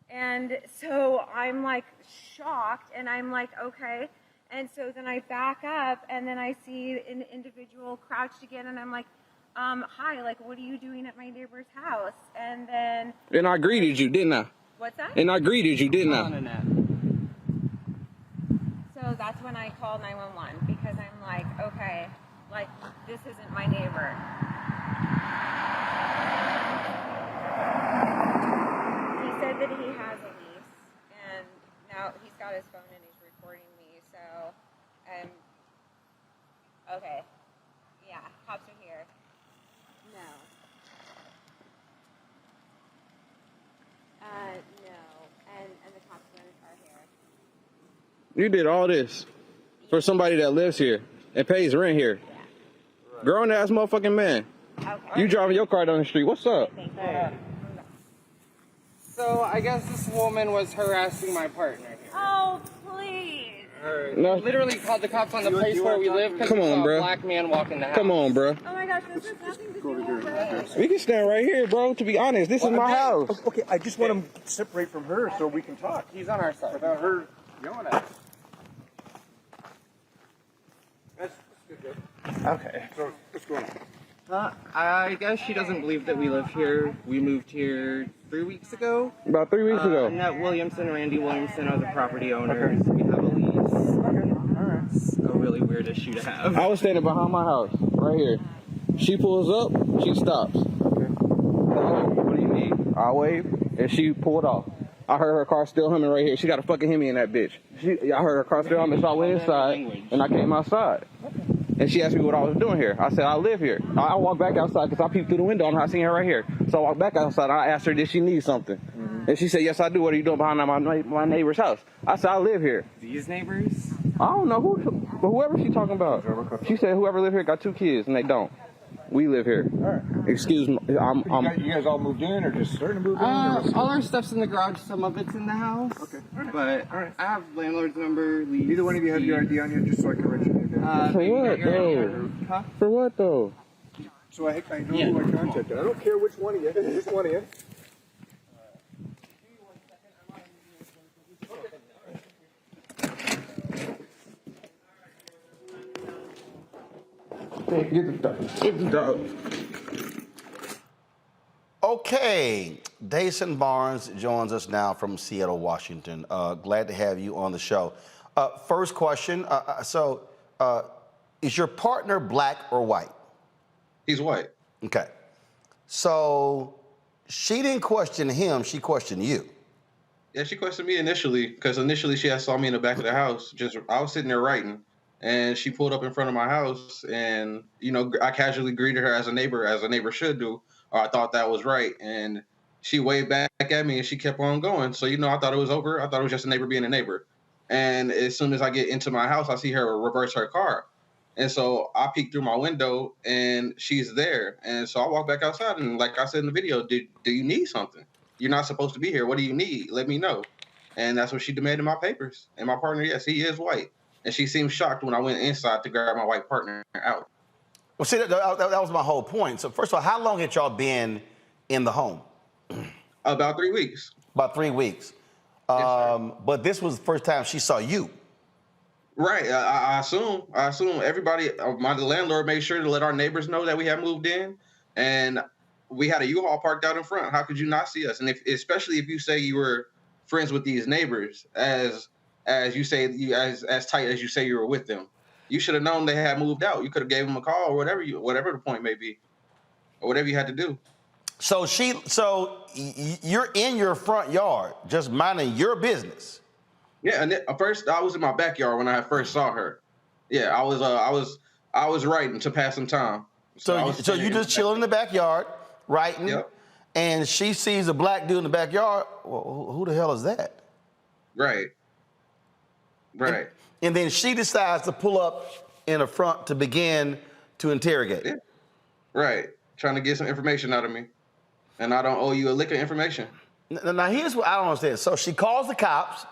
And so I'm like shocked, and I'm like, okay. And so then I back up, and then I see an individual crouched again, and I'm like, hi, like, what are you doing at my neighbor's house? And then... And I greeted you, didn't I? What's that? And I greeted you, didn't I? So that's when I called 911, because I'm like, okay, like, this isn't my neighbor. He said that he has a lease, and now he's got his phone and he's recording me, so, okay. Yeah, cops are here. No. No, and the cops are here. You did all this for somebody that lives here and pays rent here. Yeah. Grown ass motherfucking man. Okay. You driving your car down the street. What's up? So, I guess this woman was harassing my partner here. Oh, please. No. Literally called the cops on the place where we live because Come on, a bro. black man walking the house. Come on, bro. Oh my gosh, this has nothing to do with it. We can stand right here, bro. To be honest, this is my house. Okay, I just want him to separate from her so we can talk. He's on our side. Without her yelling at us. That's good. Okay, so what's going on? I guess she doesn't believe that we live here. We moved here 3 weeks ago. About 3 weeks ago. Annette Williamson and Randy Williamson are the property owners. Okay. We have a lease. Okay. All right. It's a really weird issue to have. I was standing behind my house, right here. She pulls up, she stops. Okay. What do you mean? I wave, and she pulled off. I heard her car still humming right here. She got a fucking Hemi in that bitch. I heard her car still humming, so I went inside, and I came outside. And she asked me what I was doing here. I said, I live here. I walked back outside because I peeped through the window and I seen her right here. So I walked back outside and I asked her, did she need something? And she said, yes, I do. What are you doing behind my neighbor's house? I said, I live here. These neighbors? I don't know whoever she talking about. She said whoever live here got 2 kids and they don't. We live here. All right. Excuse me. You guys all moved in or just starting to move in? All our stuff's in the garage. Some of it's in the house. Okay. But I have landlord's number, lease. Neither one of you have your ID on you, just so I can write your name down. For what, though? Huh? For what, though? So I know who I contacted. I don't care which one of you. Which one of you. Get the dog. Okay, Dason Barnes joins us now from Seattle, Washington. Glad to have you on the show. First question, is your partner black or white? He's white. Okay. So she didn't question him, she questioned you. Yeah, she questioned me initially, because initially she had saw me in the back of the house. I was sitting there writing, and she pulled up in front of my house, and, I casually greeted her as a neighbor should do, or I thought that was right. And she waved back at me, and she kept on going. So, I thought it was over. I thought it was just a neighbor being a neighbor. And as soon as I get into my house, I see her reverse her car. And so I peeked through my window, and she's there. And so I walked back outside, and like I said in the video, do you need something? You're not supposed to be here. What do you need? Let me know. And that's what she demanded my papers. And my partner, yes, he is white. And she seemed shocked when I went inside to grab my white partner out. Well, see, that was my whole point. So first of all, how long had y'all been in the home? About 3 weeks. About 3 weeks. Yes, but this was the first time she saw you. Right. I assume everybody, the landlord made sure to let our neighbors know that we had moved in. And we had a U-Haul parked out in front. How could you not see us? And especially if you say you were friends with these neighbors, as you say, as tight as you say you were with them, you should have known they had moved out. You could have gave them a call or whatever the point may be, or whatever you had to do. So you're in your front yard, just minding your business. Yeah, and first I was in my backyard when I first saw her. Yeah, I was writing to pass some time. So you just chilling in the backyard, writing, yep. And she sees a black dude in the backyard. Well, who the hell is that? Right. And then she decides to pull up in the front to begin to interrogate. Yeah. Right. Trying to get some information out of me. And I don't owe you a lick of information. Now, here's what I don't understand. So she calls the cops.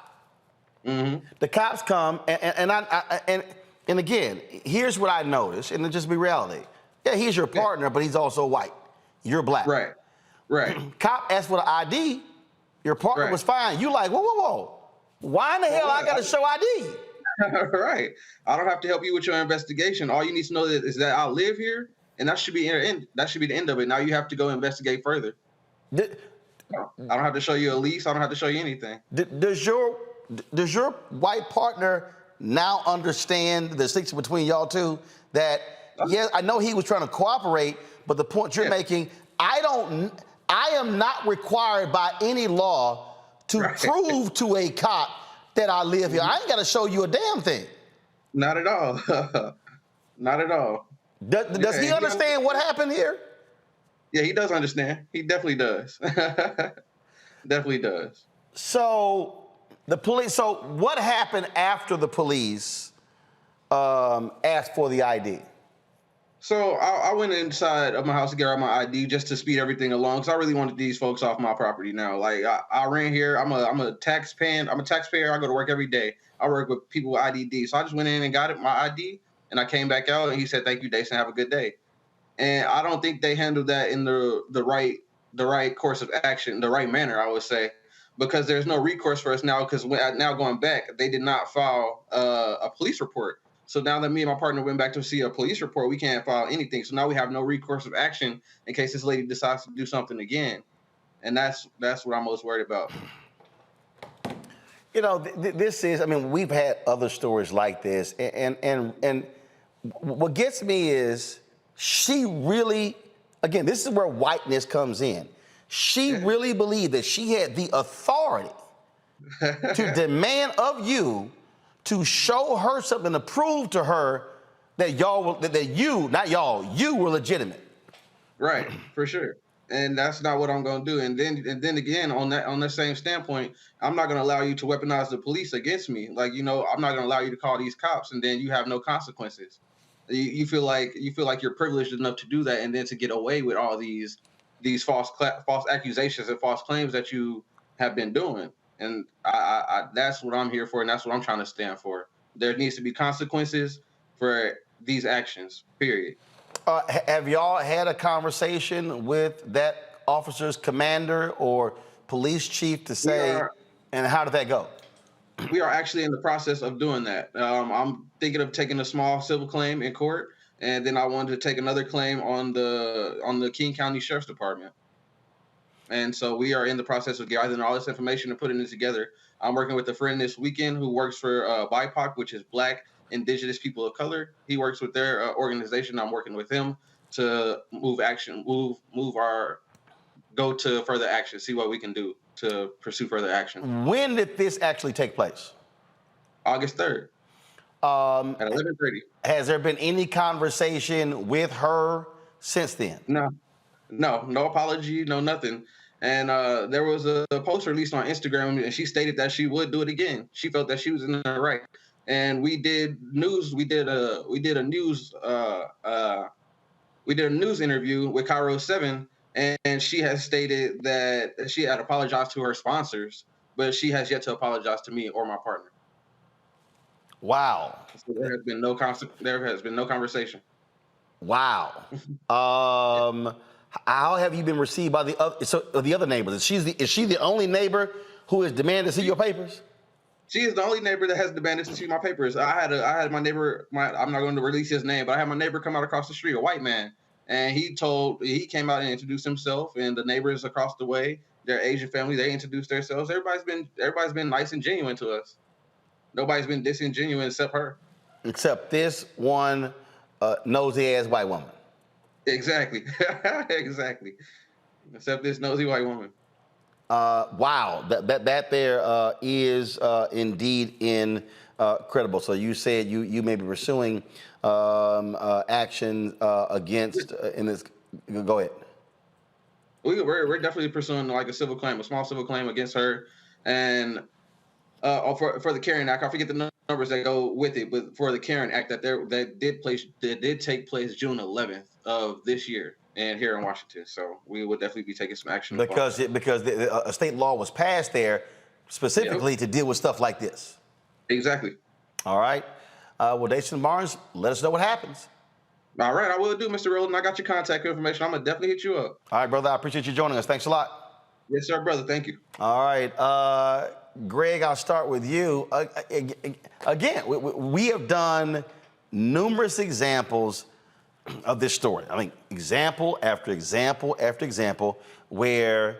Mm-hmm. The cops come, and again, here's what I noticed, and it just be reality. Yeah, he's your partner, but he's also white. You're black. Right. Cop asked for the ID. Your partner was fine. You like, whoa. Why in the hell I got to show ID? Right. I don't have to help you with your investigation. All you need to know is that I live here, and that should be the end of it. Now you have to go investigate further. I don't have to show you a lease. I don't have to show you anything. Does your white partner now understand the distinction between y'all two? That yes, I know he was trying to cooperate, but the point you're making, I am not required by any law to prove to a cop that I live here. I ain't got to show you a damn thing. Not at all. Not at all. Does he understand what happened here? Yeah, he does understand. He definitely does. Definitely does. So what happened after the police asked for the ID? So I went inside of my house to get out my ID just to speed everything along, because I really wanted these folks off my property now. Like I ran here. I'm a taxpayer. I go to work every day. I work with people with IDD. So I just went in and got my ID, and I came back out, and he said, "Thank you, Dason. Have a good day." And I don't think they handled that in the right course of action, the right manner, I would say, because there's no recourse for us now. Because now going back, they did not file a police report. So now that me and my partner went back to see a police report, we can't file anything. So now we have no recourse of action in case this lady decides to do something again. And that's what I'm most worried about. You know, this is, I mean, we've had other stories like this. And what gets me is she really, again, this is where whiteness comes in. She really believed that she had the authority to demand of you to show her something, to prove to her that you were legitimate. Right, for sure. And that's not what I'm going to do. And then again, on that same standpoint, I'm not going to allow you to weaponize the police against me. Like, you know, I'm not going to allow you to call these cops and then you have no consequences. You feel like you're privileged enough to do that, and then to get away with all these false accusations and false claims that you have been doing. And I that's what I'm here for, and that's what I'm trying to stand for. There needs to be consequences for these actions, period. Have y'all had a conversation with that officer's commander or police chief to say, and how did that go? We are actually in the process of doing that. I'm thinking of taking a small civil claim in court, and then I wanted to take another claim on the King County Sheriff's Department. And so we are in the process of gathering all this information and putting it together. I'm working with a friend this weekend who works for BIPOC, which is Black Indigenous People of Color. He works with their organization. I'm working with him to go to further action, see what we can do to pursue further action. When did this actually take place? August 3rd. At 11:30. Has there been any conversation with her since then? No apology, no nothing. And there was a post released on Instagram, and she stated that she would do it again. She felt that she was in the right. And we did a news interview with Cairo 7, and she has stated that she had apologized to her sponsors, but she has yet to apologize to me or my partner. Wow. So there has been no conversation. Wow. How have you been received by the other neighbors? Is she the only neighbor who has demanded to see your papers? She is the only neighbor that has demanded to see my papers. I had my neighbor. I'm not going to release his name, but I had my neighbor come out across the street, a white man, and he came out and introduced himself. And the neighbors across the way, their Asian family, they introduced themselves. Everybody's been nice and genuine to us. Nobody's been disingenuous except her. Except this one nosy ass white woman. Exactly. Exactly. Except this nosy white woman. Wow, that there is indeed incredible. So you said you may be pursuing action against in this. Go ahead. We're definitely pursuing like a small civil claim against her, and for the Karen Act. I forget the numbers that go with it, but for the Karen Act that did take place June 11th of this year. And here in Washington, so we would definitely be taking some action. Because a state law was passed there specifically to deal with stuff like this. Exactly. All right. Well, Jason Barnes, let us know what happens. All right, I will do, Mr. Roland. I got your contact information. I'm going to definitely hit you up. All right, brother. I appreciate you joining us. Thanks a lot. Yes, sir, brother. Thank you. All right. Greg, I'll start with you. Again, we have done numerous examples of this story. I mean, example after example after example, where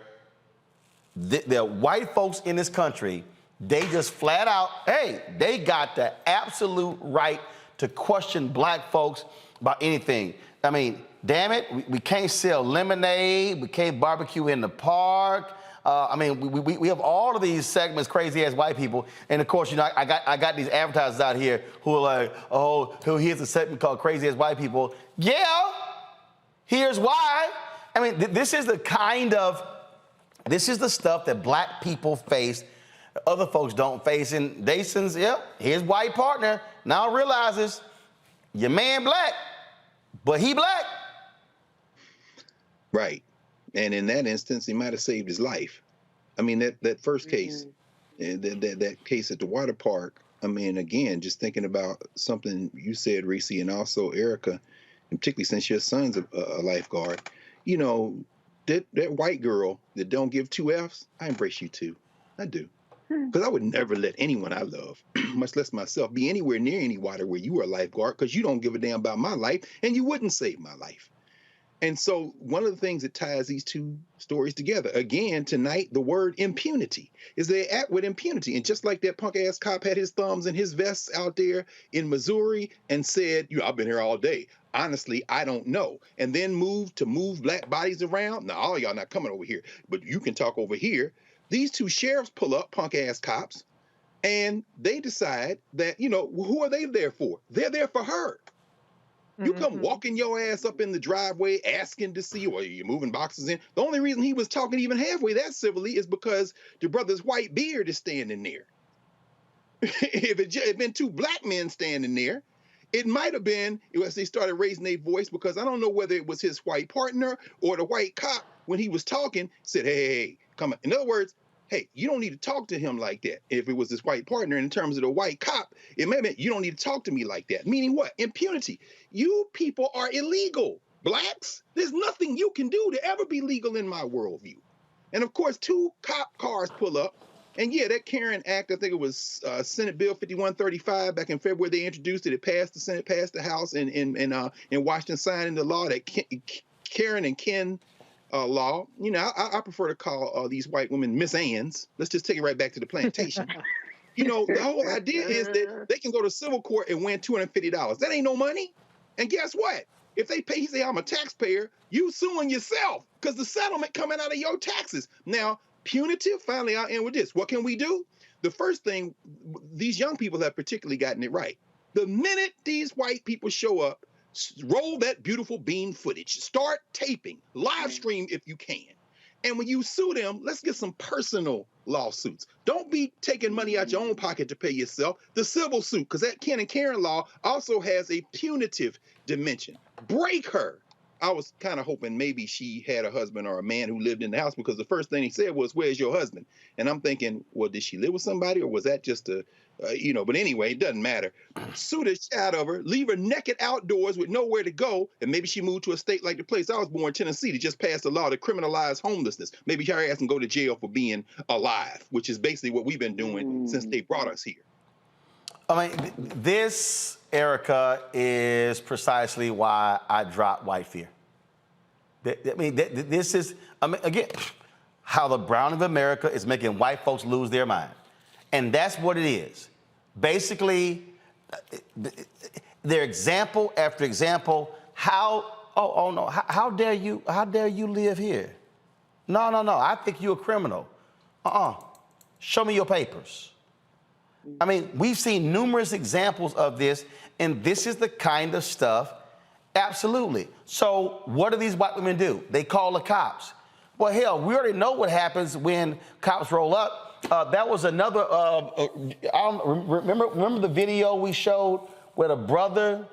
the white folks in this country, they just flat out, hey, they got the absolute right to question black folks about anything. I mean, damn it, we can't sell lemonade, we can't barbecue in the park. I mean, we have all of these segments, crazy ass white people, and of course, you know, I got these advertisers out here who are like, oh, here's a segment called Crazy Ass White People. Yeah, here's why. I mean, this is the stuff that black people face, other folks don't face. And Jason's, his white partner now realizes your man black, but he black. Right. And in that instance, he might have saved his life. I mean, that first case, that case at the water park, I mean, again, just thinking about something you said, Reese, and also Erica, and particularly since your son's a lifeguard, you know, that white girl that don't give 2 Fs, I embrace you too. I do. Because I would never let anyone I love, much less myself, be anywhere near any water where you are a lifeguard, because you don't give a damn about my life, and you wouldn't save my life. And so one of the things that ties these two stories together, again, tonight, the word impunity, is they act with impunity. And just like that punk ass cop had his thumbs in his vests out there in Missouri and said, I've been here all day. Honestly, I don't know. And then move black bodies around. Now, all y'all not coming over here, but you can talk over here. These two sheriffs pull up, punk ass cops, and they decide that, who are they there for? They're there for her. You come walking your ass up in the driveway asking to see, or you're moving boxes in. The only reason he was talking even halfway that civilly is because the brother's white beard is standing there. If it had been two black men standing there, it might have been, as they started raising their voice, because I don't know whether it was his white partner or the white cop, when he was talking, said, hey, come on. In other words, hey, you don't need to talk to him like that. If it was his white partner, in terms of the white cop, it may mean you don't need to talk to me like that. Meaning what? Impunity. You people are illegal. Blacks, there's nothing you can do to ever be legal in my worldview. And of course, two cop cars pull up. And yeah, that Karen Act, I think it was Senate Bill 5135 back in February, they introduced it. It passed the Senate, passed the House, and in Washington signed into law that Karen and Ken law. I prefer to call these white women Miss Anns. Let's just take it right back to the plantation. The whole idea is that they can go to civil court and win $250. That ain't no money. And guess what? If they pay, he say, I'm a taxpayer, you suing yourself because the settlement coming out of your taxes. Now, punitive, finally I'll end with this. What can we do? The first thing, these young people have particularly gotten it right. The minute these white people show up, roll that beautiful beam footage, start taping, live stream if you can. And when you sue them, let's get some personal lawsuits. Don't be taking money out your own pocket to pay yourself. The civil suit, because that Ken and Karen law also has a punitive dimension. Break her. I was kind of hoping maybe she had a husband or a man who lived in the house, because the first thing he said was, where's your husband? And I'm thinking, well, did she live with somebody, or was that just a, but anyway, it doesn't matter. Sue the shit out of her, leave her naked outdoors with nowhere to go, and maybe she moved to a state like the place I was born, Tennessee, that just passed a law to criminalize homelessness. Maybe her ass can go to jail for being alive, which is basically what we've been doing since they brought us here. I mean, this, Erica, is precisely why I dropped white fear. This is, again, how the Brown of America is making white folks lose their mind. And that's what it is. Basically, their example after example, how dare you live here? No, I think you're a criminal. Show me your papers. I mean, we've seen numerous examples of this, and this is the kind of stuff, absolutely. So what do these white women do? They call the cops. Well, hell, we already know what happens when cops roll up. That was another, remember the video we showed where the brother,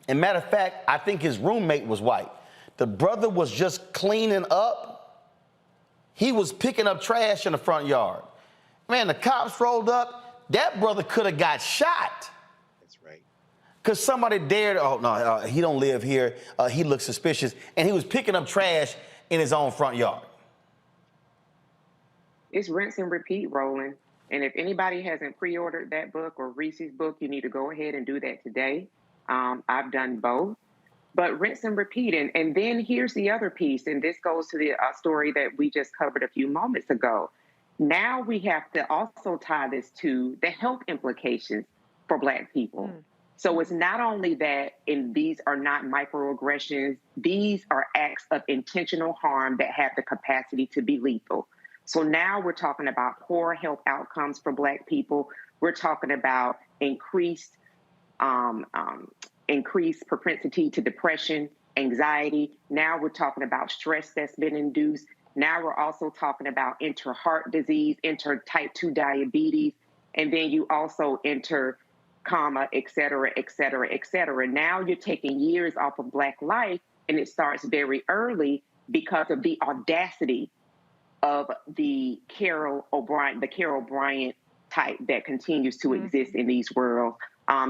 and matter of fact, I think his roommate was white. The brother was just cleaning up. He was picking up trash in the front yard. Man, the cops rolled up. That brother could have got shot. That's right. Because somebody dared, he don't live here. He looks suspicious. And he was picking up trash in his own front yard. It's rinse and repeat, Roland. And if anybody hasn't pre-ordered that book or Reese's book, you need to go ahead and do that today. I've done both. But rinse and repeat. And then here's the other piece, and this goes to the story that we just covered a few moments ago. Now we have to also tie this to the health implications for Black people. So it's not only that, and these are not microaggressions, these are acts of intentional harm that have the capacity to be lethal. So now we're talking about poor health outcomes for Black people. We're talking about increased propensity to depression, anxiety. Now we're talking about stress that's been induced. Now we're also talking about enter heart disease, enter type 2 diabetes, and then you also enter coma, et cetera, et cetera, et cetera. Now you're taking years off of Black life, and it starts very early because of the audacity of the Carol Bryant type that continues to exist in these worlds.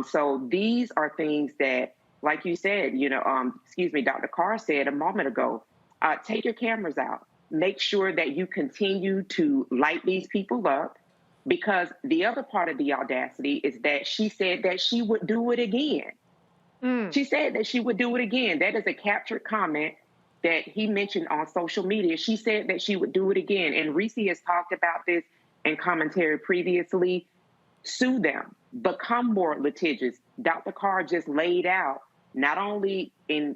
So these are things that, like you said, Dr. Carr said a moment ago, take your cameras out. Make sure that you continue to light these people up, because the other part of the audacity is that she said that she would do it again. She said that she would do it again. That is a captured comment that he mentioned on social media. She said that she would do it again. And Reese has talked about this in commentary previously. Sue them, become more litigious. Dr. Carr just laid out, not only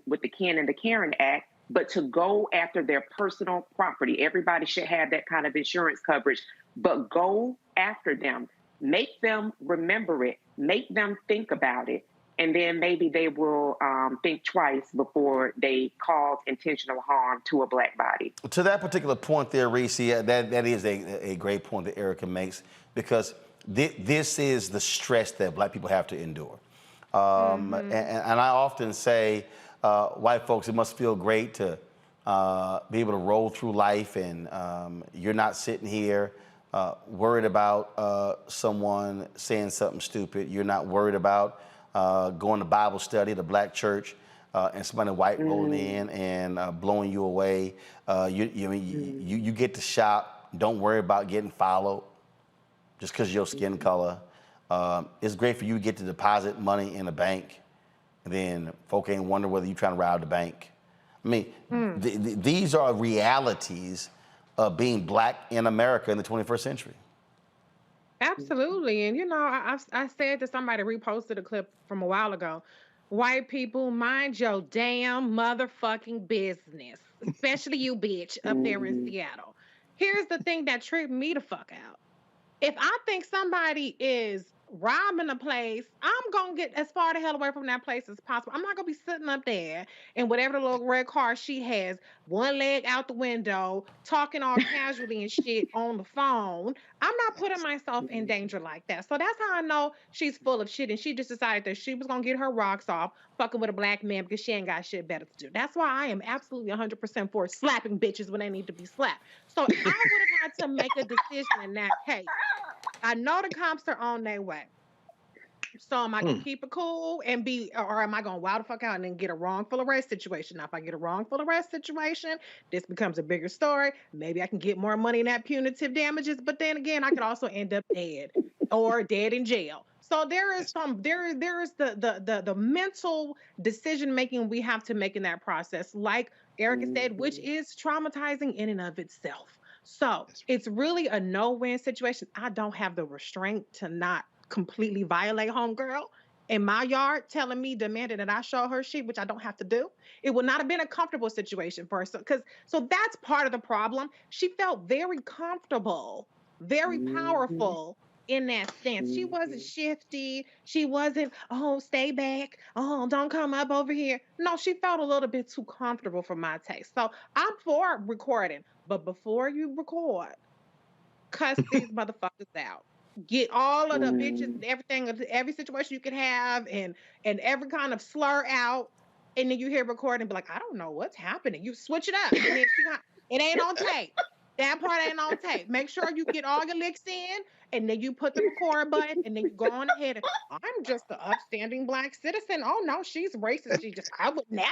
with the Ken and the Karen Act, but to go after their personal property. Everybody should have that kind of insurance coverage, but go after them. Make them remember it. Make them think about it. And then maybe they will think twice before they cause intentional harm to a Black body. To that particular point there, Reese, that is a great point that Erica makes, because this is the stress that Black people have to endure. And I often say, white folks, it must feel great to be able to roll through life and you're not sitting here worried about someone saying something stupid. You're not worried about going to Bible study at a Black church and somebody white rolling in and blowing you away. You get to shop. Don't worry about getting followed just because of your skin color. It's great for you to get to deposit money in a bank, and then folk ain't wonder whether you're trying to rob the bank. I mean, these are realities of being Black in America in the 21st century. Absolutely. And, you know, I said to somebody, reposted a clip from a while ago, white people, mind your damn motherfucking business, especially you, bitch, up there in Seattle. Here's the thing that tripped me the fuck out. If I think somebody is robbing a place, I'm going to get as far the hell away from that place as possible. I'm not going to be sitting up there in whatever the little red car she has, one leg out the window, talking all casually and shit on the phone. I'm not putting myself in danger like that. So that's how I know she's full of shit, and she just decided that she was going to get her rocks off fucking with a Black man because she ain't got shit better to do. That's why I am absolutely 100% for slapping bitches when they need to be slapped. So if I would have had to make a decision in that case, I know the cops are on their way. So am I going to keep it cool and or am I going to wild the fuck out and then get a wrongful arrest situation? Now, if I get a wrongful arrest situation, this becomes a bigger story. Maybe I can get more money in that punitive damages, but then again, I could also end up dead or dead in jail. So there is the mental decision making we have to make in that process, like Erica said, which is traumatizing in and of itself. So it's really a no-win situation. I don't have the restraint to not completely violate homegirl in my yard, telling me, demanding that I show her shit, which I don't have to do. It would not have been a comfortable situation for her. So that's part of the problem. She felt very comfortable, very powerful in that stance. She wasn't shifty. She wasn't, oh, stay back. Oh, don't come up over here. No, she felt a little bit too comfortable for my taste. So I'm for recording, but before you record, cuss these motherfuckers out. Get all of the bitches and everything, every situation you could have, and every kind of slur out, and then you hear recording and be like, I don't know what's happening. You switch it up, and then it ain't on tape. That part ain't on tape. Make sure you get all your licks in, and then you put the record button, and then you go on ahead and, I'm just an upstanding Black citizen. Oh no, she's racist. I would never.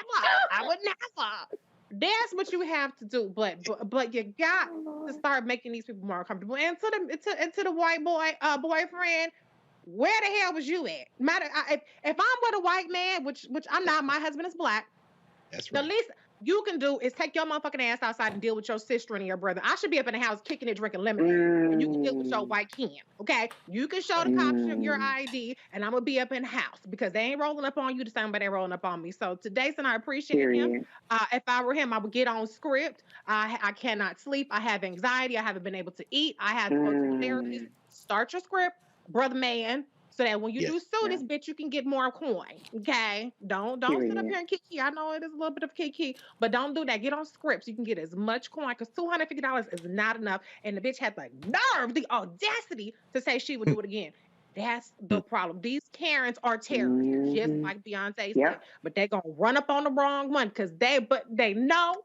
That's what you have to do, but you got to start making these people more comfortable. And to the white boy boyfriend, where the hell was you at? If I'm with a white man, which I'm not, my husband is Black. That's right. The least you can do is take your motherfucking ass outside and deal with your sister and your brother. I should be up in the house kicking and drinking lemonade, and you can deal with your white kin. Okay, you can show the cops your ID, and I'm gonna be up in the house because they ain't rolling up on you the same way they rolling up on me. So today, and I appreciate him. If I were him, I would get on script. I cannot sleep. I have anxiety. I haven't been able to eat. I had to go to the therapist. Start your script, brother man. So that when you do sue this bitch, you can get more coin. Okay? Don't sit up here and kiki. I know it is a little bit of kiki, but don't do that. Get on scripts. You can get as much coin, because $250 is not enough. And the bitch had the nerve, the audacity to say she would do it again. That's the problem. These Karens are terrorists, just like Beyonce said. But they're gonna run up on the wrong one because they know.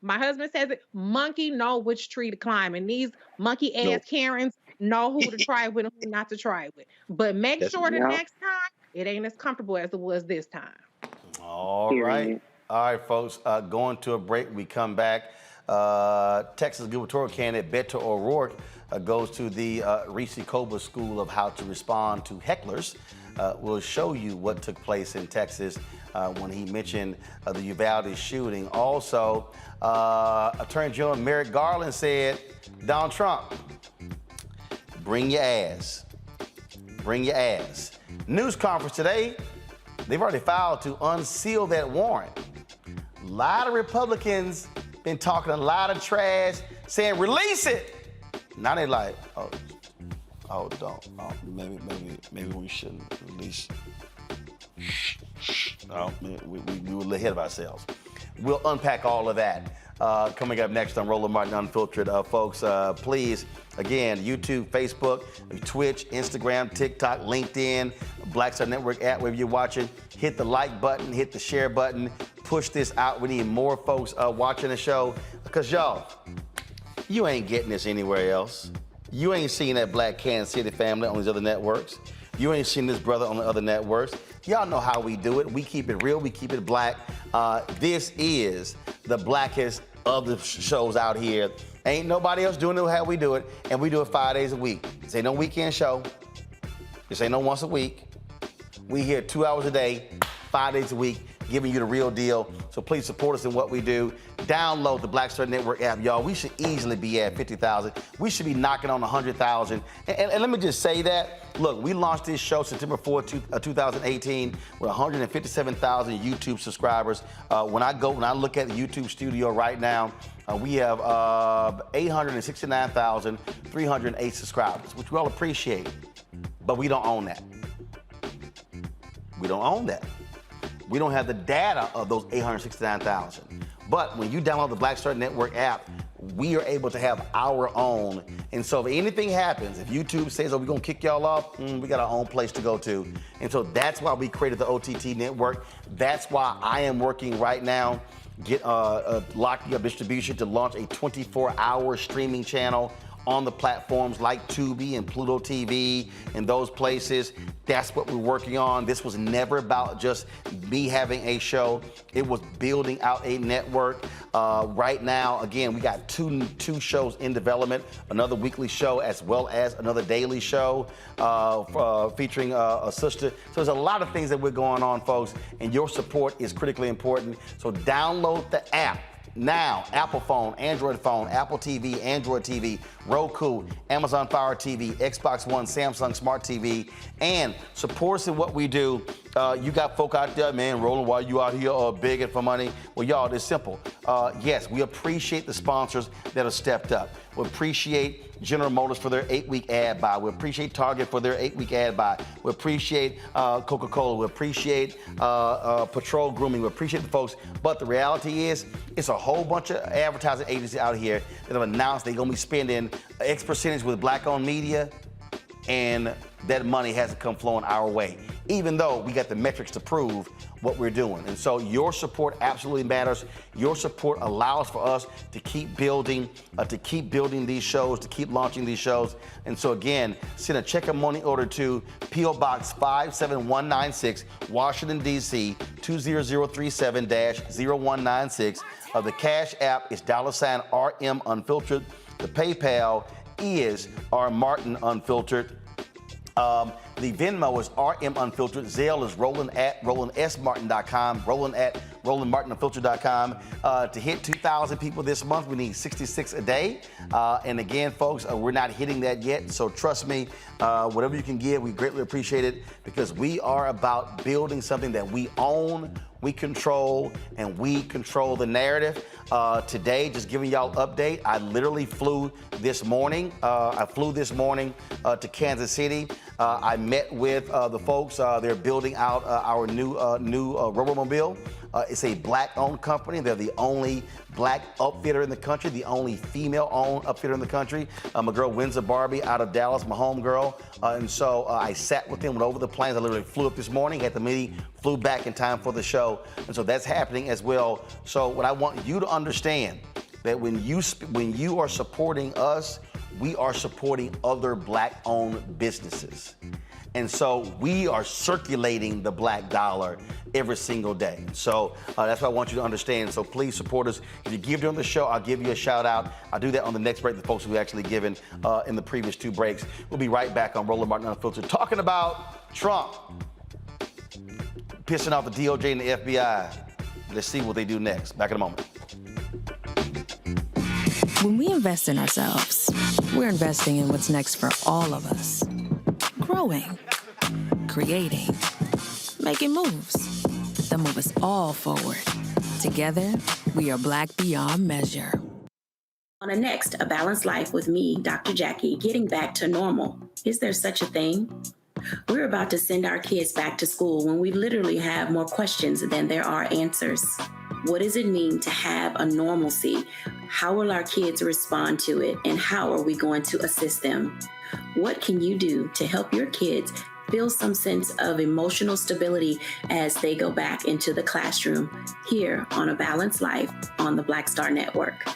My husband says it, monkey know which tree to climb. And these monkey ass Karens know who to try with and who not to try with. But make sure the next time it ain't as comfortable as it was this time. All right, folks. Going to a break. We come back. Texas gubernatorial candidate Beto O'Rourke goes to the Reese Koba School of How to Respond to Hecklers, will show you what took place in Texas when he mentioned the Uvalde shooting. Also, Attorney General Merrick Garland said, Donald Trump, bring your ass. Bring your ass. News conference today, they've already filed to unseal that warrant. A lot of Republicans been talking a lot of trash, saying release it. Now they like, don't. Maybe we shouldn't release. No, we were a little ahead of ourselves. We'll unpack all of that coming up next on Roland Martin Unfiltered. Folks, please, again, YouTube, Facebook, Twitch, Instagram, TikTok, LinkedIn, Black Star Network app, wherever you're watching, hit the like button, hit the share button, push this out. We need more folks watching the show because, y'all, you ain't getting this anywhere else. You ain't seen that Black Kansas City family on these other networks. You ain't seen this brother on the other networks. Y'all know how we do it. We keep it real. We keep it black. This is the blackest of the shows out here. Ain't nobody else doing it how we do it, and we do it 5 days a week. This ain't no weekend show. This ain't no once a week. We here 2 hours a day, 5 days a week, giving you the real deal. So please support us in what we do. Download the Black Star Network app, y'all. We should easily be at 50,000. We should be knocking on 100,000. And let me just say that. Look, we launched this show September 4th, 2018 with 157,000 YouTube subscribers. When I look at the YouTube studio right now, we have 869,308 subscribers, which we all appreciate. But we don't own that. We don't own that. We don't have the data of those 869,000. But when you download the Black Star Network app, we are able to have our own. And so if anything happens, if YouTube says, we're going to kick y'all off, we got our own place to go to. And so that's why we created the OTT network. That's why I am working right now, locking up distribution to launch a 24-hour streaming channel on the platforms like Tubi and Pluto TV and those places. That's what we're working on. This was never about just me having a show. It was building out a network. Right now, again, we got two shows in development, another weekly show as well as another daily show featuring a sister. So there's a lot of things that we're going on, folks, and your support is critically important. So download the app now. Apple phone, Android phone, Apple TV, Android TV, Roku, Amazon Fire TV, Xbox One, Samsung Smart TV, and support us in what we do. You got folk out there, man, Roland, why you out here begging for money? Well, y'all, it's simple. Yes, we appreciate the sponsors that have stepped up. We appreciate General Motors for their 8-week ad buy. We appreciate Target for their 8-week ad buy. We appreciate Coca-Cola. We appreciate Patrol Grooming. We appreciate the folks. But the reality is, it's a whole bunch of advertising agencies out here that have announced they're going to be spending X percentage with Black-owned media, and that money hasn't come flowing our way, even though we got the metrics to prove what we're doing. And so your support absolutely matters. Your support allows for us to keep building these shows, to keep launching these shows. And so again, send a check and money order to P.O. Box 57196, Washington, D.C. 20037-0196. The Cash App is $RM Unfiltered. The PayPal is R Martin Unfiltered. The Venmo is RM Unfiltered. Zelle is Roland at RolandSMartin.com. Roland at RolandMartinUnfiltered.com. To hit 2,000 people this month, we need 66 a day. And again, folks, we're not hitting that yet. So trust me, whatever you can give, we greatly appreciate it, because we are about building something that we own, we control, and we control the narrative. Today, just giving y'all an update, I literally flew this morning. To Kansas City. I met with the folks. They're building out our new Robomobile. It's a Black-owned company. They're the only Black upfitter in the country, the only female-owned upfitter in the country. My girl Windsor Barbie out of Dallas, my home girl. And so I sat with them, went over the plans. I literally flew up this morning, had the meeting, flew back in time for the show. And so that's happening as well. So what I want you to understand, that when you are supporting us, we are supporting other Black-owned businesses. And so we are circulating the black dollar every single day. So that's what I want you to understand. So please support us. If you give during the show, I'll give you a shout out. I'll do that on the next break, the folks who actually given in the previous 2 breaks. We'll be right back on Roland Martin Unfiltered, talking about Trump pissing off the DOJ and the FBI. Let's see what they do next. Back in a moment. When we invest in ourselves, we're investing in what's next for all of us. Growing, creating, making moves that move us all forward. Together, we are Black beyond measure. On the next A Balanced Life with me, Dr. Jackie, getting back to normal. Is there such a thing? We're about to send our kids back to school when we literally have more questions than there are answers. What does it mean to have a normalcy? How will our kids respond to it? And how are we going to assist them? What can you do to help your kids feel some sense of emotional stability as they go back into the classroom? Here on A Balanced Life on the Black Star Network.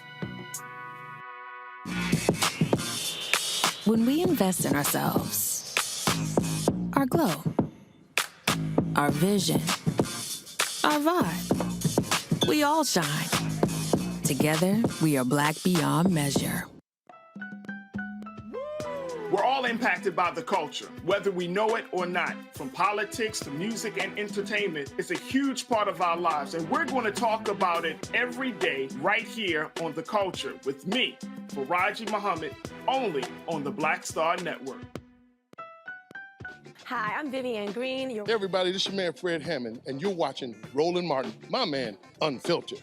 When we invest in ourselves, our glow, our vision, our vibe, we all shine. Together, we are Black beyond measure. We're all impacted by the culture, whether we know it or not. From politics to music and entertainment, it's a huge part of our lives, and we're going to talk about it every day right here on The Culture with me, Faraji Muhammad, only on the Black Star Network. Hi, I'm Vivian Green. Hey everybody, this is your man Fred Hammond, and you're watching Roland Martin, my man, Unfiltered.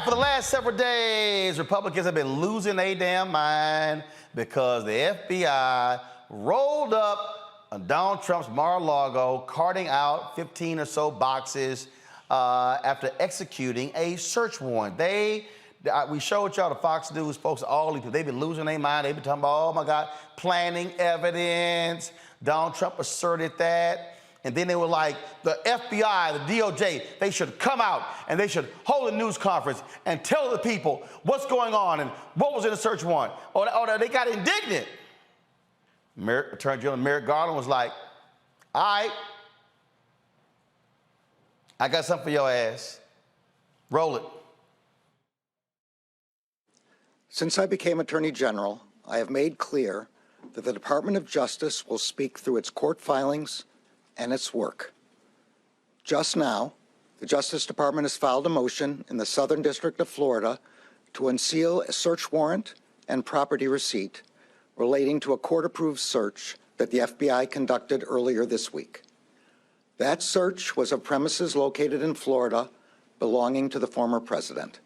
For the last several days, Republicans have been losing their damn mind because the FBI rolled up on Donald Trump's Mar-a-Lago, carting out 15 or so boxes after executing a search warrant. We showed y'all the Fox News folks, all these people, they've been losing their mind. They've been talking about, oh my God, planning evidence. Donald Trump asserted that. And then they were like, the FBI, the DOJ, they should come out and they should hold a news conference and tell the people what's going on and what was in the search warrant. Or they got indignant. Attorney General Merrick Garland was like, all right, I got something for your ass. Roll it. Since I became Attorney General, I have made clear that the Department of Justice will speak through its court filings and its work. Just now, the Justice Department has filed a motion in the Southern District of Florida to unseal a search warrant and property receipt relating to a court-approved search that the FBI conducted earlier this week. That search was of premises located in Florida belonging to the former president.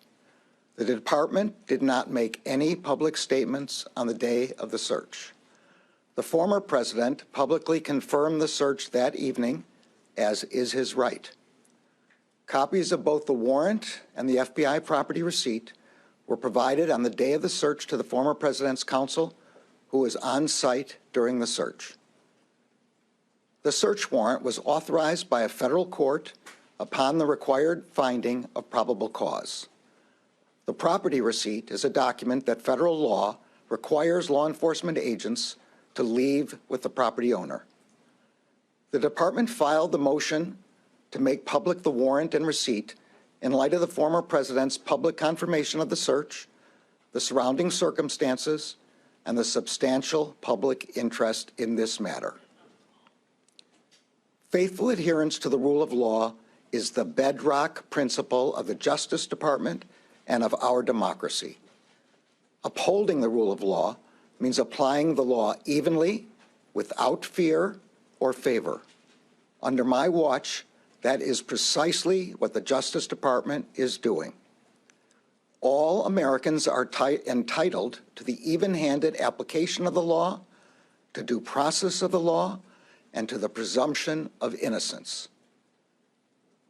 The department did not make any public statements on the day of the search. The former president publicly confirmed the search that evening, as is his right. Copies of both the warrant and the FBI property receipt were provided on the day of the search to the former president's counsel, who was on site during the search. The search warrant was authorized by a federal court upon the required finding of probable cause. The property receipt is a document that federal law requires law enforcement agents to leave with the property owner. The department filed the motion to make public the warrant and receipt in light of the former president's public confirmation of the search, the surrounding circumstances, and the substantial public interest in this matter. Faithful adherence to the rule of law is the bedrock principle of the Justice Department and of our democracy. Upholding the rule of law means applying the law evenly, without fear or favor. Under my watch, that is precisely what the Justice Department is doing. All Americans are entitled to the even-handed application of the law, to due process of the law, and to the presumption of innocence.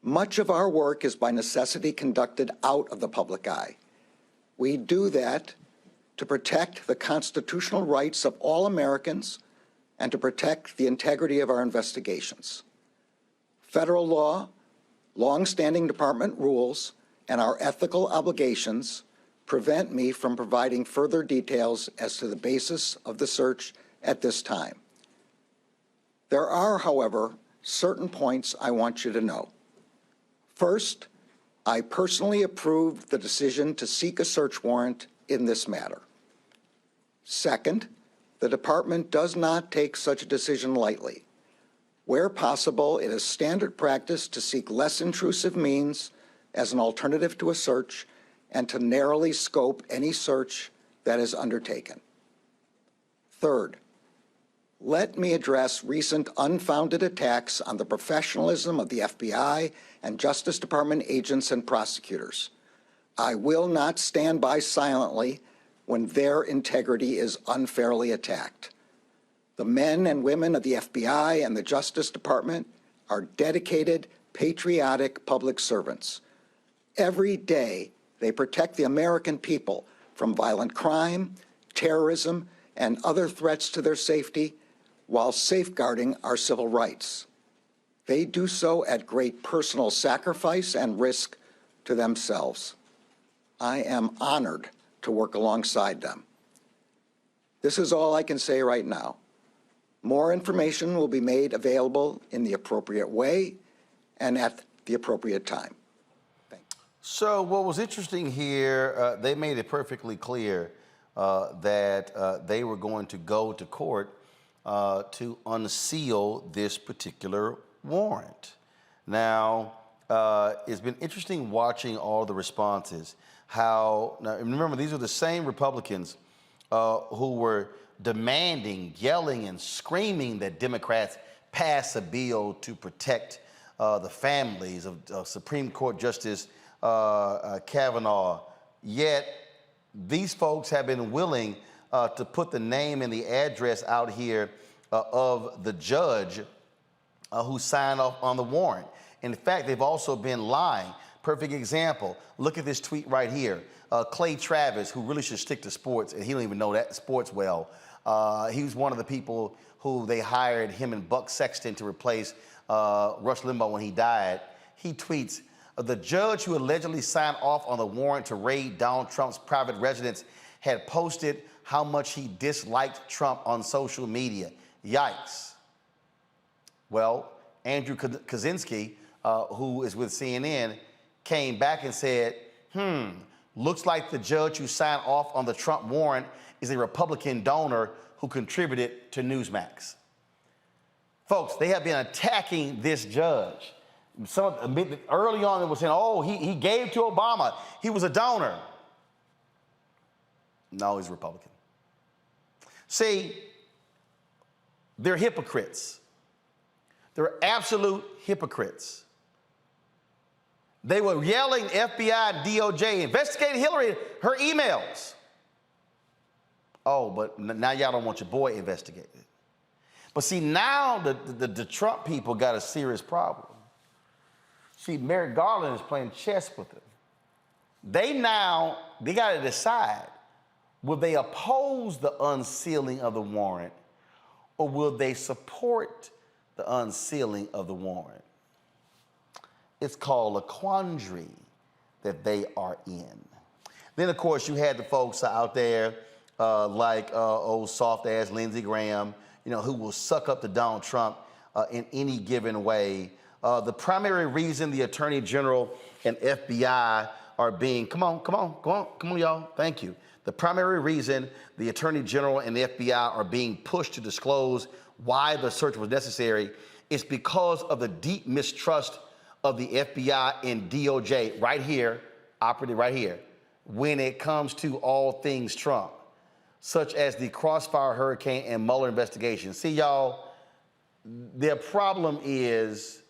Much of our work is by necessity conducted out of the public eye. We do that to protect the constitutional rights of all Americans and to protect the integrity of our investigations. Federal law, long-standing department rules, and our ethical obligations prevent me from providing further details as to the basis of the search at this time. There are, however, certain points I want you to know. First, I personally approved the decision to seek a search warrant in this matter. Second, the department does not take such a decision lightly. Where possible, it is standard practice to seek less intrusive means as an alternative to a search and to narrowly scope any search that is undertaken. Third, let me address recent unfounded attacks on the professionalism of the FBI and Justice Department agents and prosecutors. I will not stand by silently when their integrity is unfairly attacked. The men and women of the FBI and the Justice Department are dedicated, patriotic public servants. Every day, they protect the American people from violent crime, terrorism, and other threats to their safety while safeguarding our civil rights. They do so at great personal sacrifice and risk to themselves. I am honored to work alongside them. This is all I can say right now. More information will be made available in the appropriate way and at the appropriate time. So what was interesting here, they made it perfectly clear that they were going to go to court to unseal this particular warrant. Now, it's been interesting watching all the responses. Now remember, these are the same Republicans who were demanding, yelling, and screaming that Democrats pass a bill to protect the families of Supreme Court Justice Kavanaugh. Yet, these folks have been willing to put the name and the address out here of the judge who signed off on the warrant. In fact, they've also been lying. Perfect example. Look at this tweet right here. Clay Travis, who really should stick to sports, and he don't even know that sports well. He was one of the people who they hired, him and Buck Sexton, to replace Rush Limbaugh when he died. He tweets, the judge who allegedly signed off on the warrant to raid Donald Trump's private residence had posted how much he disliked Trump on social media. Yikes. Well, Andrew Kaczynski, who is with CNN, came back and said, looks like the judge who signed off on the Trump warrant is a Republican donor who contributed to Newsmax. Folks, they have been attacking this judge. Early on, it was saying, oh, he gave to Obama. He was a donor. No, he's Republican. See, they're hypocrites. They're absolute hypocrites. They were yelling FBI and DOJ, investigating Hillary, her emails. Oh, but now y'all don't want your boy investigated. But see, now the Trump people got a serious problem. See, Merrick Garland is playing chess with them. They got to decide, will they oppose the unsealing of the warrant or will they support the unsealing of the warrant? It's called a quandary that they are in. Then, of course, you had the folks out there like old soft-ass Lindsey Graham, who will suck up to Donald Trump in any given way. The primary reason the Attorney General and FBI are being, come on, y'all, thank you. The primary reason the Attorney General and the FBI are being pushed to disclose why the search was necessary is because of the deep mistrust of the FBI and DOJ right here, operative right here, when it comes to all things Trump, such as the Crossfire Hurricane and Mueller investigation. See, y'all, their problem is,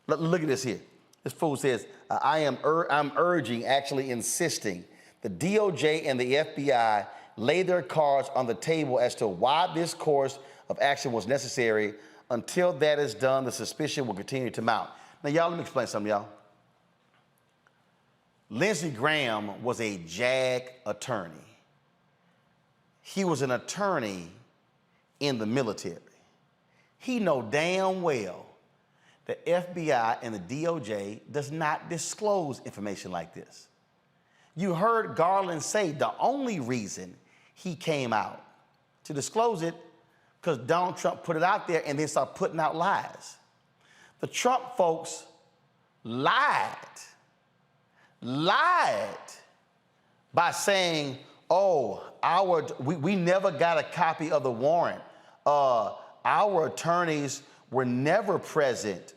look at this here. This fool says, I'm urging, actually insisting, the DOJ and the FBI lay their cards on the table as to why this course of action was necessary. Until that is done, the suspicion will continue to mount. Now, y'all, let me explain something, y'all. Lindsey Graham was a JAG attorney. He was an attorney in the military. He know damn well the FBI and the DOJ does not disclose information like this. You heard Garland say the only reason he came out to disclose it because Donald Trump put it out there and then started putting out lies. The Trump folks lied by saying, oh, we never got a copy of the warrant. Our attorneys were never present.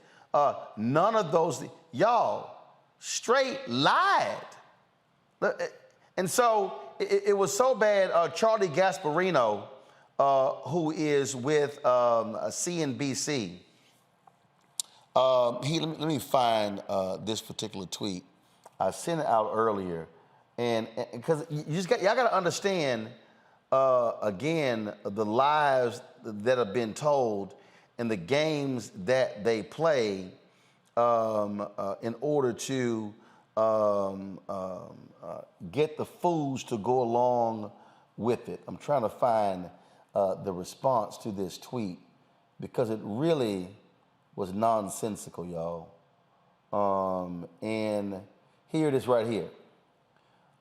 None of those, y'all straight lied. And so it was so bad, Charlie Gasparino, who is with CNBC, let me find this particular tweet. I sent it out earlier. And because y'all got to understand, again, the lies that have been told and the games that they play in order to get the fools to go along with it. I'm trying to find the response to this tweet because it really was nonsensical, y'all. And here it is right here.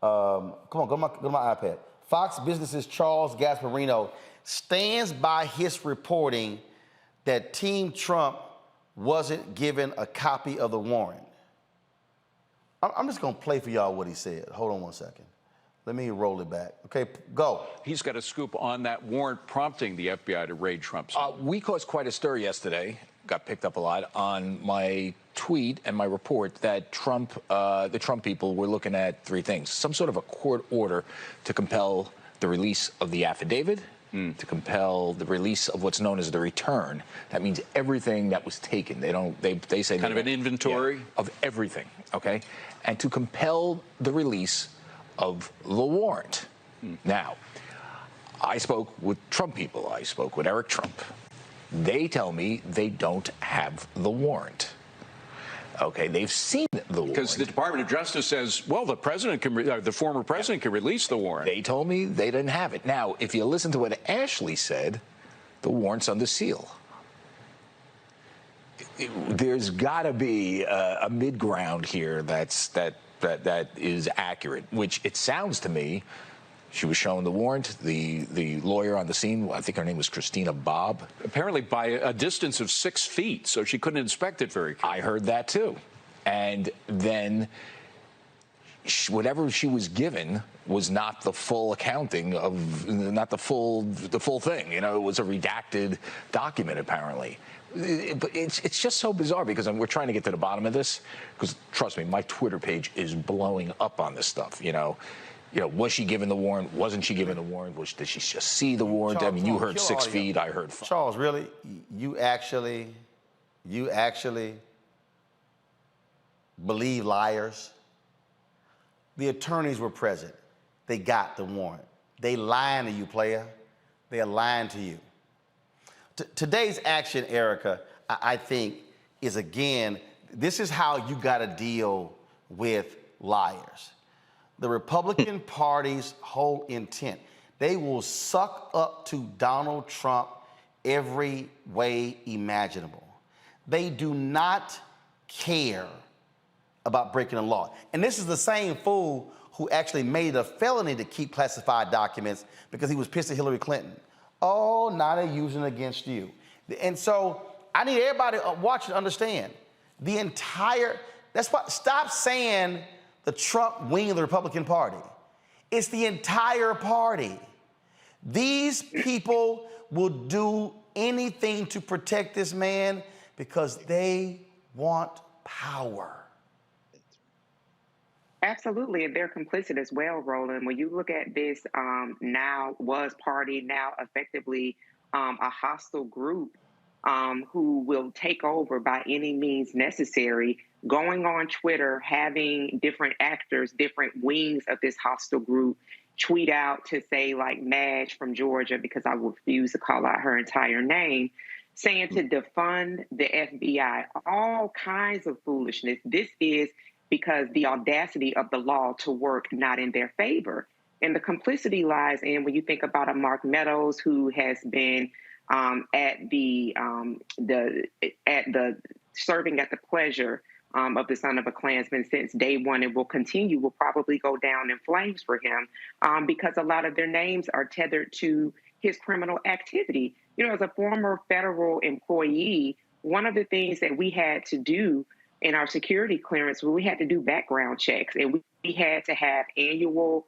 Come on, go to my iPad. Fox Business's Charles Gasparino stands by his reporting that Team Trump wasn't given a copy of the warrant. I'm just going to play for y'all what he said. Hold on one second. Let me roll it back. Okay, go. He's got a scoop on that warrant prompting the FBI to raid Trump's home. We caused quite a stir yesterday, got picked up a lot, on my tweet and my report that the Trump people were looking at three things. Some sort of a court order to compel the release of the affidavit, to compel the release of what's known as the return. That means everything that was taken. They say kind of an inventory of everything, okay? And to compel the release of the warrant. Now, I spoke with Trump people. I spoke with Eric Trump. They tell me they don't have the warrant. Okay, they've seen the warrant. Because the Department of Justice says, well, the president can, the former president can release the warrant. They told me they didn't have it. Now, if you listen to what Ashley said, the warrant's under seal. There's got to be a mid-ground here that is accurate, which it sounds to me She was shown the warrant. The lawyer on the scene, I think her name was Christina Bobb. Apparently by a distance of 6 feet, so she couldn't inspect it very carefully. I heard that too. And then whatever she was given was not the full accounting of, not the full thing. You know, it was a redacted document apparently. But it's just so bizarre because we're trying to get to the bottom of this. Because trust me, my Twitter page is blowing up on this stuff. You know, was she given the warrant? Wasn't she given the warrant? Did she just see the warrant? Charles, I mean, you heard 6 feet. I heard 5. Charles, really? You actually believe liars? The attorneys were present. They got the warrant. They lying to you, player. They are lying to you. Today's action, Erica, I think, is again, this is how you got to deal with liars. The Republican Party's whole intent, they will suck up to Donald Trump every way imaginable. They do not care about breaking the law. And this is the same fool who actually made it a felony to keep classified documents because he was pissed at Hillary Clinton. Oh, now they're using it against you. And so I need everybody watching to understand that's why, stop saying the Trump wing of the Republican Party. It's the entire party. These people will do anything to protect this man because they want power. Absolutely, and they're complicit as well, Roland. When you look at this now effectively a hostile group who will take over by any means necessary, going on Twitter, having different actors, different wings of this hostile group tweet out to say, like Madge from Georgia, because I refuse to call out her entire name, saying to defund the FBI, all kinds of foolishness. This is because the audacity of the law to work not in their favor. And the complicity lies in when you think about a Mark Meadows who has been serving at the pleasure of the son of a Klansman since day one and will probably go down in flames for him because a lot of their names are tethered to his criminal activity. You know, as a former federal employee, one of the things that we had to do in our security clearance, we had to do background checks, and we had to have annual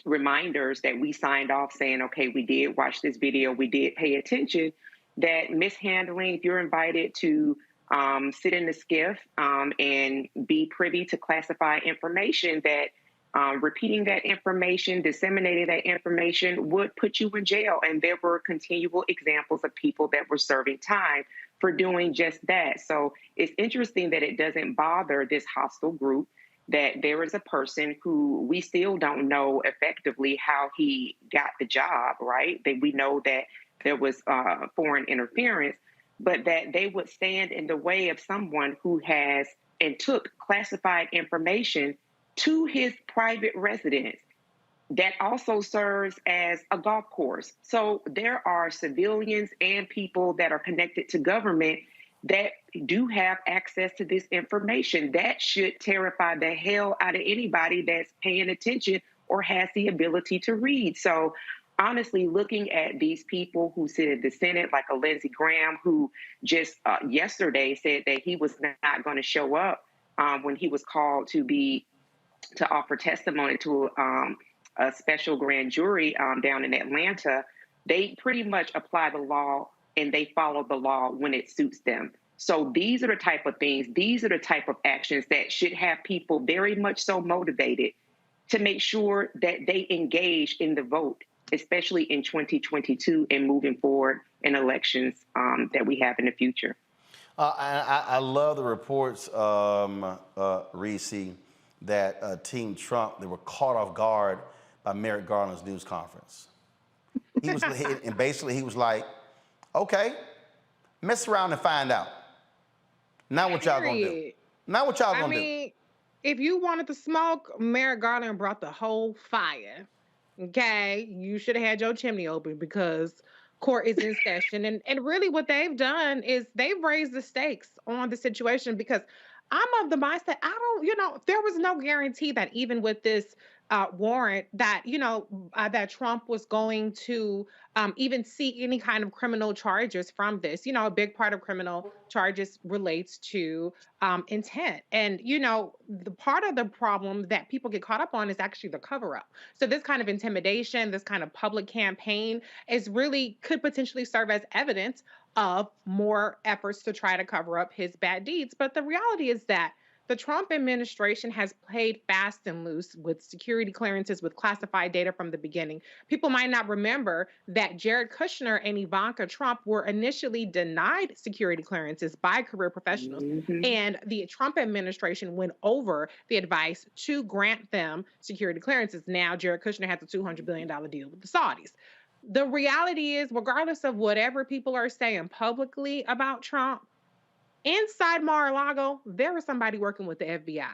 reminders that we signed off saying, okay, we did watch this video, we did pay attention, that mishandling, if you're invited to sit in the skiff and be privy to classified information, that repeating that information, disseminating that information would put you in jail. And there were continual examples of people that were serving time for doing just that. So it's interesting that it doesn't bother this hostile group, that there is a person who we still don't know effectively how he got the job, right? That we know that there was foreign interference, but that they would stand in the way of someone who has and took classified information to his private residence that also serves as a golf course. So there are civilians and people that are connected to government that do have access to this information. That should terrify the hell out of anybody that's paying attention or has the ability to read. So honestly, looking at these people who sit in the Senate, like a Lindsey Graham, who just yesterday said that he was not going to show up when he was called to offer testimony to a special grand jury down in Atlanta, they pretty much apply the law and they follow the law when it suits them. So these are the type of things, these are the type of actions that should have people very much so motivated to make sure that they engage in the vote, especially in 2022 and moving forward in elections that we have in the future. I love the reports, Reese, that Team Trump, they were caught off guard by Merrick Garland's news conference. And basically he was like, okay, mess around and find out. Now what y'all gonna do? Now what y'all gonna do? If you wanted to smoke, Merrick Garland brought the whole fire. Okay, you should have had your chimney open because court is in session. And really what they've done is they've raised the stakes on the situation because I'm of the mindset, there was no guarantee that even with this warrant that, that Trump was going to even seek any kind of criminal charges from this. A big part of criminal charges relates to intent. And, the part of the problem that people get caught up on is actually the cover up. So this kind of intimidation, this kind of public campaign could potentially serve as evidence of more efforts to try to cover up his bad deeds. But the reality is that the Trump administration has played fast and loose with security clearances, with classified data from the beginning. People might not remember that Jared Kushner and Ivanka Trump were initially denied security clearances by career professionals. And the Trump administration went over the advice to grant them security clearances. Now, Jared Kushner has a $200 billion deal with the Saudis. The reality is, regardless of whatever people are saying publicly about Trump, inside Mar-a-Lago, there was somebody working with the FBI,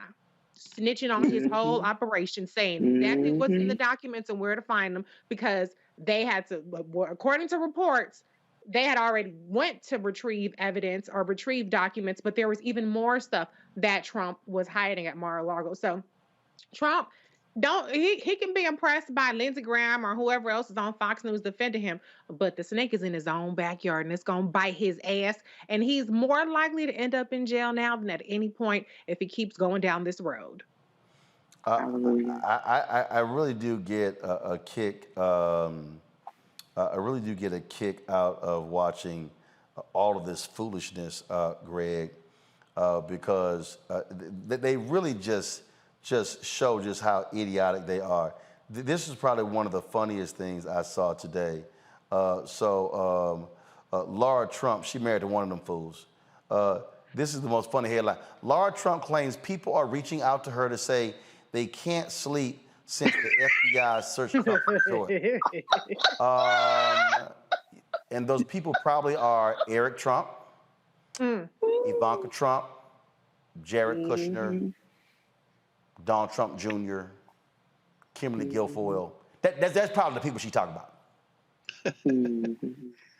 snitching on his whole operation, saying exactly what's in the documents and where to find them, because they had to, according to reports, they had already went to retrieve evidence or retrieve documents, but there was even more stuff that Trump was hiding at Mar-a-Lago. So Trump, he can be impressed by Lindsey Graham or whoever else is on Fox News defending him, but the snake is in his own backyard and it's going to bite his ass. And he's more likely to end up in jail now than at any point if he keeps going down this road. I really do get a kick. I really do get a kick out of watching all of this foolishness, Greg, because they really just show just how idiotic they are. This is probably one of the funniest things I saw today. Laura Trump, she married to one of them fools. This is the most funny headline. Laura Trump claims people are reaching out to her to say they can't sleep since the FBI searched Trump's resort. And those people probably are Eric Trump, Ivanka Trump, Jared Kushner, Donald Trump Jr., Kimberly Guilfoyle. That's probably the people she's talking about.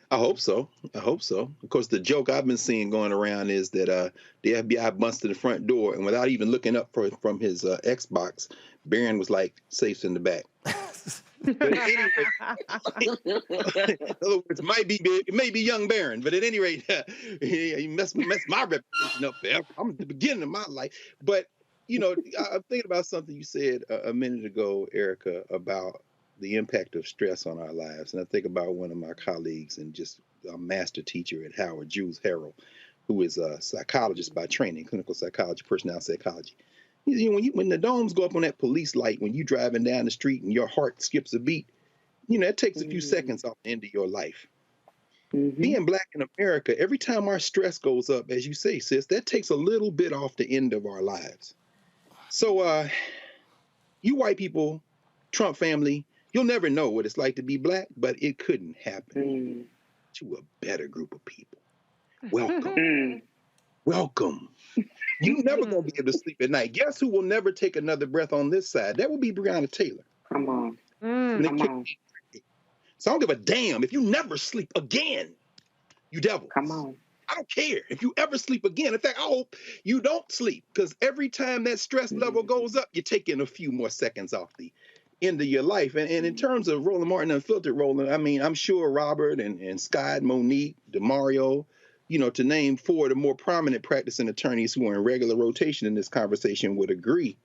I hope so. Of course, the joke I've been seeing going around is that the FBI busted the front door, and without even looking up from his Xbox, Barron was like, "Safe's in the back." But anyway, in other words, it may be young Barron, but at any rate, he messed my reputation up forever. I'm at the beginning of my life, but. I'm thinking about something you said a minute ago, Erica, about the impact of stress on our lives. And I think about one of my colleagues and just a master teacher at Howard, Jules Harrell, who is a psychologist by training, clinical psychology, personality psychology. When the domes go up on that police light, when you're driving down the street and your heart skips a beat, that takes a few seconds off the end of your life. Being Black in America, every time our stress goes up, as you say, sis, that takes a little bit off the end of our lives. So you white people, Trump family, you'll never know what it's like to be Black, but it couldn't happen to a better group of people. Welcome. Welcome. You're never going to be able to sleep at night. Guess who will never take another breath on this side? That will be Breonna Taylor. Come on. So I don't give a damn if you never sleep again, you devil. Come on. I don't care if you ever sleep again. In fact, I hope you don't sleep, because every time that stress level goes up, you're taking a few more seconds off the end of your life. And in terms of Roland Martin Unfiltered, Roland, I mean, I'm sure Robert and Scott, Monique, DeMario, to name four of the more prominent practicing attorneys who are in regular rotation in this conversation would agree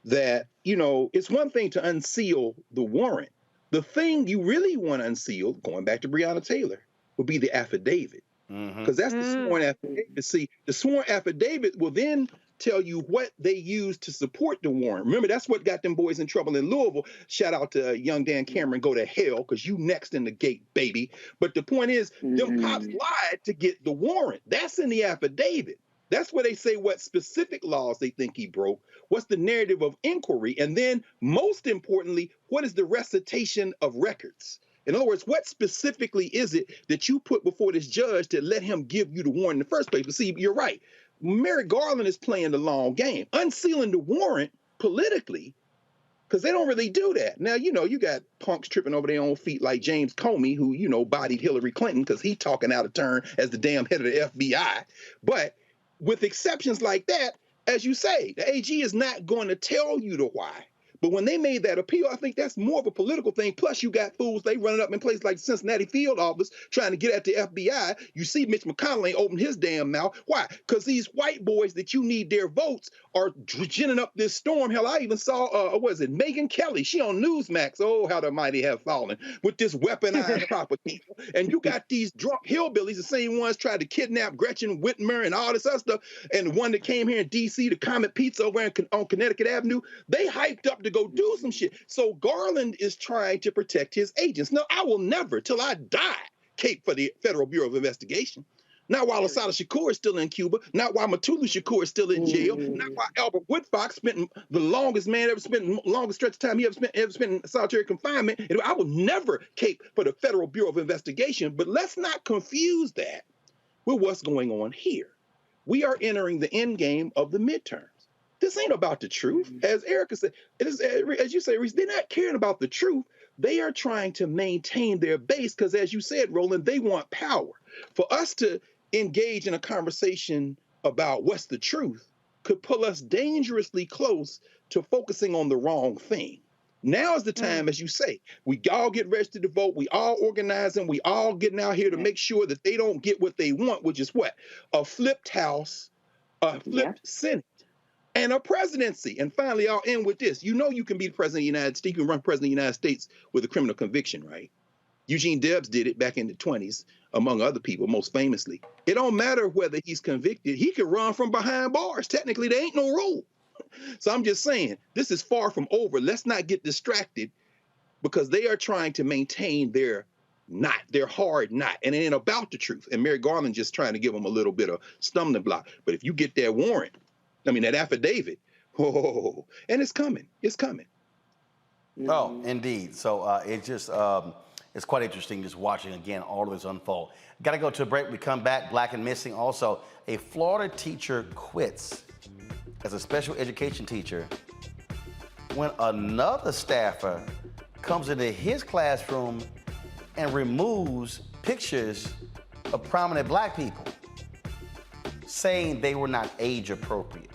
that, it's one thing to unseal the warrant. The thing you really want to unseal, going back to Breonna Taylor, would be the affidavit. Because that's the sworn affidavit. See, the sworn affidavit will then tell you what they used to support the warrant. Remember, that's what got them boys in trouble in Louisville. Shout out to young Dan Cameron, go to hell, because you next in the gate, baby. But the point is, them cops lied to get the warrant. That's in the affidavit. That's where they say what specific laws they think he broke, what's the narrative of inquiry, and then, most importantly, what is the recitation of records? In other words, what specifically is it that you put before this judge to let him give you the warrant in the first place? But see, you're right. Merrick Garland is playing the long game, unsealing the warrant politically, because they don't really do that. Now, you got punks tripping over their own feet like James Comey, who, bodied Hillary Clinton because he talking out of turn as the damn head of the FBI. But with exceptions like that, as you say, the AG is not going to tell you the why. But when they made that appeal, I think that's more of a political thing. Plus, you got fools, they running up in places like the Cincinnati field office trying to get at the FBI. You see Mitch McConnell ain't open his damn mouth. Why? Because these white boys that you need their votes are ginning up this storm. Hell, I even saw, Megyn Kelly? She on Newsmax. Oh, how the mighty have fallen with this weaponized propaganda. And you got these drunk hillbillies, the same ones tried to kidnap Gretchen Whitmer and all this other stuff. And the one that came here in D.C. to Comet Pizza over on Connecticut Avenue, they hyped up to go do some shit. So Garland is trying to protect his agents. No, I will never, till I die, cape for the Federal Bureau of Investigation. Not while Assata Shakur is still in Cuba, not while Matulu Shakur is still in jail, not while Albert Woodfox spent the longest stretch of time he ever spent in solitary confinement. And I will never cape for the Federal Bureau of Investigation, but let's not confuse that with what's going on here. We are entering the end game of the midterms. This ain't about the truth. As Erica said, as you say, Reese, they're not caring about the truth. They are trying to maintain their base because, as you said, Roland, they want power. For us to engage in a conversation about what's the truth could pull us dangerously close to focusing on the wrong thing. Now is the time, as you say, we all get registered to vote, we all organizing, we all getting out here to make sure that they don't get what they want, which is what? A flipped House, a flipped Senate, and a presidency. And finally, I'll end with this. You know you can be the president of the United States, you can run president of the United States with a criminal conviction, right? Eugene Debs did it back in the 1920s, among other people, most famously. It don't matter whether he's convicted. He could run from behind bars. Technically, there ain't no rule. So I'm just saying, this is far from over. Let's not get distracted because they are trying to maintain their hard knot. And it ain't about the truth. And Merrick Garland just trying to give them a little bit of stumbling block. But if you get that warrant, that affidavit, and it's coming. It's coming. Oh, indeed. So it just... it's quite interesting just watching, again, all of this unfold. Got to go to a break. We come back, Black and Missing. Also, a Florida teacher quits as a special education teacher when another staffer comes into his classroom and removes pictures of prominent Black people, saying they were not age appropriate.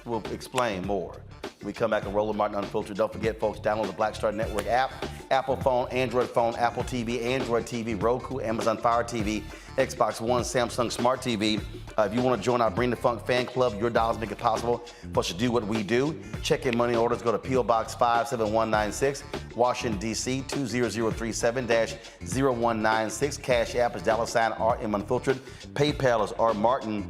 We'll explain more. We come back on Roland Martin Unfiltered. Don't forget, folks, download the Black Star Network app. Apple phone, Android phone, Apple TV, Android TV, Roku, Amazon Fire TV, Xbox One, Samsung Smart TV. If you want to join our Bring the Funk fan club, your dollars make it possible for us to do what we do. Check in money orders. Go to P.O. Box 57196, Washington, D.C. 20037-0196. Cash App is $RM Unfiltered. PayPal is R Martin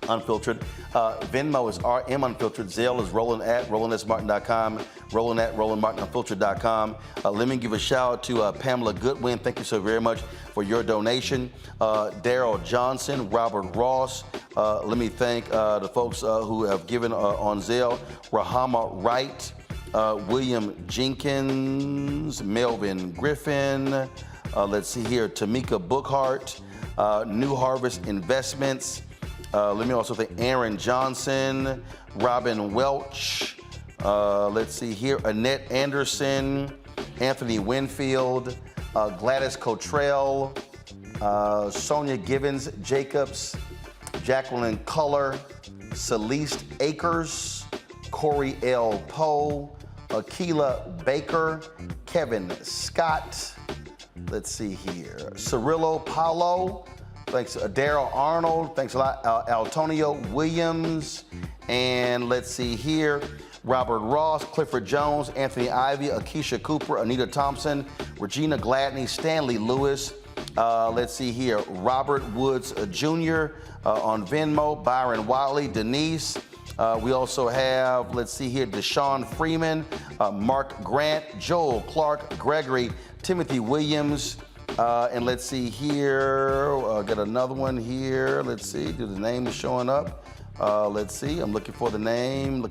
Unfiltered. Venmo is RM Unfiltered. Zelle is Roland at RolandSMartin.com. Roland at RolandMartinUnfiltered.com. Let me give a shout out to Pamela Goodwin. Thank you so very much for your donation. Daryl Johnson, Robert Ross. Let me thank the folks who have given on Zelle. Rahama Wright, William Jenkins, Melvin Griffin. Let's see here, Tamika Bookhart, New Harvest Investments. Let me also thank Aaron Johnson, Robin Welch, let's see here, Annette Anderson, Anthony Winfield, Gladys Cottrell, Sonia Givens Jacobs, Jacqueline Culler, Celeste Akers, Corey L. Poe, Akila Baker, Kevin Scott, let's see here, Cirillo Paulo, thanks, Daryl Arnold. Thanks a lot, Antonio Williams. And let's see here, Robert Ross, Clifford Jones, Anthony Ivy, Akeisha Cooper, Anita Thompson, Regina Gladney, Stanley Lewis. Let's see here, Robert Woods Jr. On Venmo, Byron Wiley, Denise. We also have, let's see here, Deshaun Freeman, Mark Grant, Joel Clark, Gregory, Timothy Williams. And let's see here, got another one here. Let's see, do the name is showing up? Let's see, I'm looking for the name.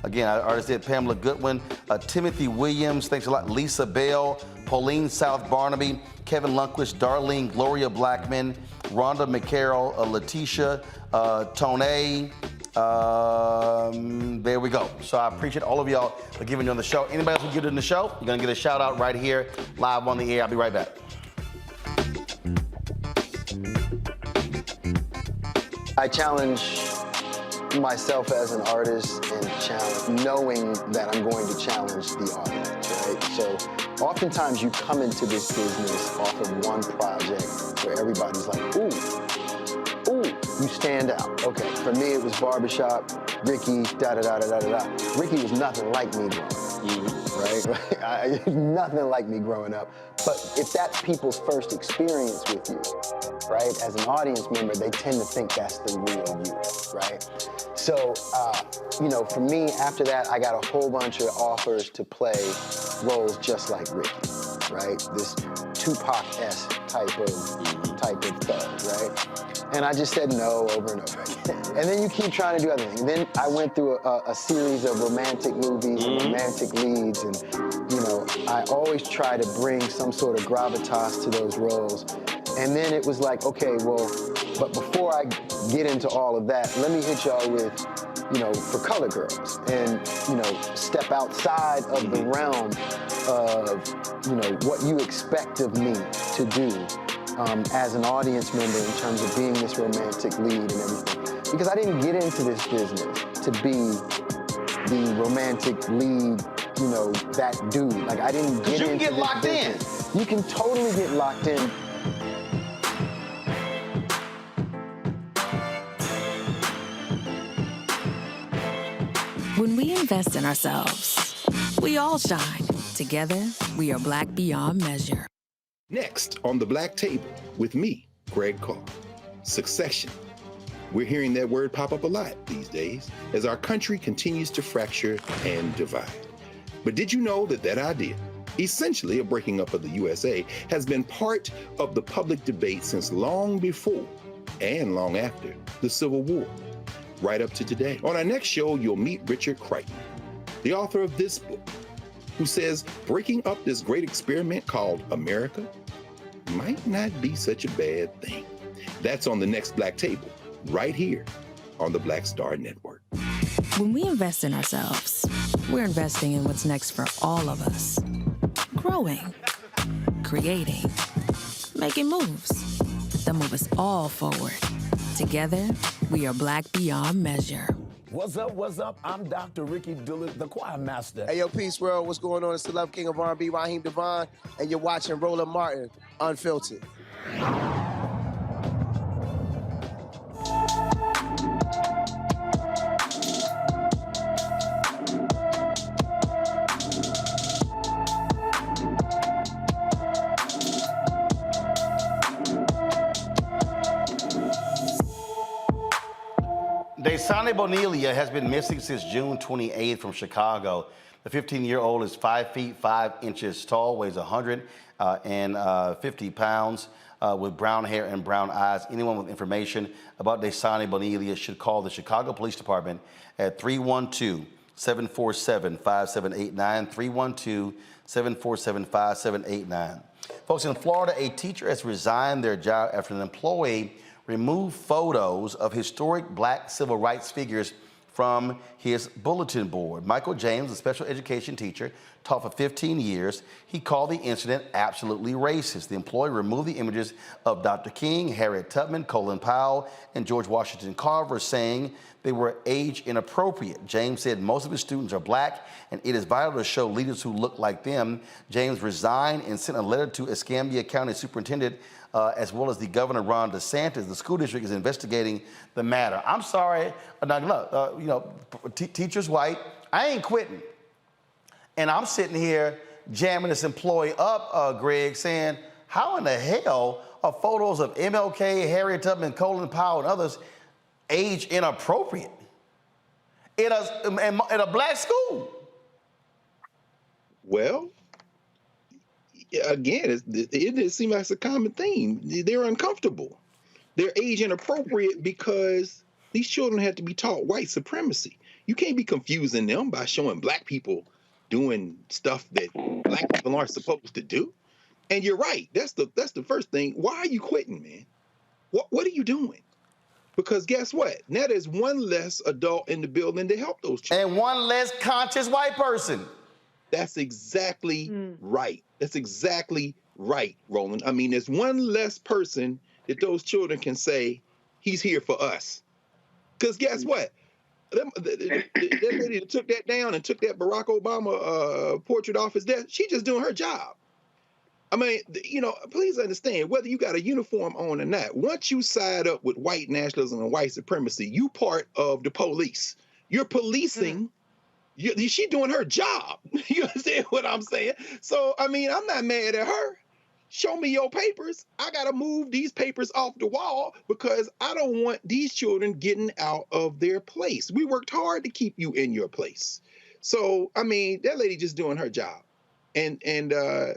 Again, I already said Pamela Goodwin, Timothy Williams, thanks a lot. Lisa Bell, Pauline South Barnaby, Kevin Lundquist, Darlene Gloria Blackman, Rhonda McCarroll, Letitia, Tone. There we go. So I appreciate all of y'all for giving you on the show. Anybody else who get in the show, you're going to get a shout out right here, live on the air. I'll be right back. I challenge myself as an artist and challenge, knowing that I'm going to challenge the audience, right? So oftentimes you come into this business off of one project where everybody's like, ooh, you stand out. Okay, for me it was Barbershop, Ricky, da-da-da-da-da-da. Ricky was nothing like me growing up, right? Nothing like me growing up. But if that's people's first experience with you, right, as an audience member, they tend to think that's the real you, right? So, you know, for me, after that, I got a whole bunch of offers to play roles just like Ricky, right? This Tupac-esque type of thug, right? And I just said no over and over again. And then you keep trying to do other things. Then I went through a series of romantic movies and romantic leads, and you know, I always try to bring some sort of gravitas to those roles. And then it was like, okay, well, but before I get into all of that, let me hit y'all with, you know, For Color Girls, and, you know, step outside of the realm of, you know, what you expect of me to do as an audience member in terms of being this romantic lead and everything. Because I didn't get into this business to be the romantic lead, you know, that dude. Like, I didn't get into this business. You can get locked in. You can totally get locked in. When we invest in ourselves, we all shine. Together, we are Black beyond measure. Next on the Black Table with me, Greg Carr. Succession. We're hearing that word pop up a lot these days as our country continues to fracture and divide. But did you know that that idea, essentially a breaking up of the USA, has been part of the public debate since long before and long after the Civil War, right up to today? On our next show, you'll meet Richard Crichton, the author of this book, who says breaking up this great experiment called America might not be such a bad thing. That's on the next Black Table, right here on the Black Star Network. When we invest in ourselves, we're investing in what's next for all of us. Growing, creating, making moves that move us all forward. Together, we are Black beyond measure. What's up, what's up? I'm Dr. Ricky Dillard, the choir master. Hey, yo, Peace World, what's going on? It's the Love King of R&B, Raheem Devon, and you're watching Roland Martin, Unfiltered. Daysani Bonilla has been missing since June 28th from Chicago. The 15-year-old is 5 feet 5 inches tall, weighs 150 pounds, with brown hair and brown eyes. Anyone with information about Daysani Bonilla should call the Chicago Police Department at 312-747-5789, 312-747-5789. Folks, in Florida, a teacher has resigned their job after an employee removed photos of historic Black civil rights figures from his bulletin board. Michael James, a special education teacher, taught for 15 years. He called the incident absolutely racist. The employee removed the images of Dr. King, Harriet Tubman, Colin Powell, and George Washington Carver, saying they were age inappropriate. James said most of his students are Black, and it is vital to show leaders who look like them. James resigned and sent a letter to Escambia County Superintendent as well as the Governor Ron DeSantis. The school district is investigating the matter. I'm sorry, teachers white. I ain't quitting. And I'm sitting here jamming this employee up, Greg, saying, how in the hell are photos of MLK, Harriet Tubman, Colin Powell, and others age inappropriate in a Black school? Well, again, it seems like it's a common theme. They're uncomfortable. They're age inappropriate because these children have to be taught white supremacy. You can't be confusing them by showing Black people doing stuff that Black people aren't supposed to do. And you're right. That's the first thing. Why are you quitting, man? What are you doing? Because guess what? Now there's one less adult in the building to help those children. And one less conscious white person. That's exactly right. That's exactly right, Roland. I mean, there's one less person that those children can say, he's here for us. Because guess what? That lady that took that down and took that Barack Obama portrait off his desk, she just doing her job. I mean, please understand, whether you got a uniform on or not, once you side up with white nationalism and white supremacy, you part of the police. You're policing. She doing her job. You understand what I'm saying? So, I mean, I'm not mad at her. Show me your papers. I got to move these papers off the wall because I don't want these children getting out of their place. We worked hard to keep you in your place. So, I mean, that lady just doing her job. And I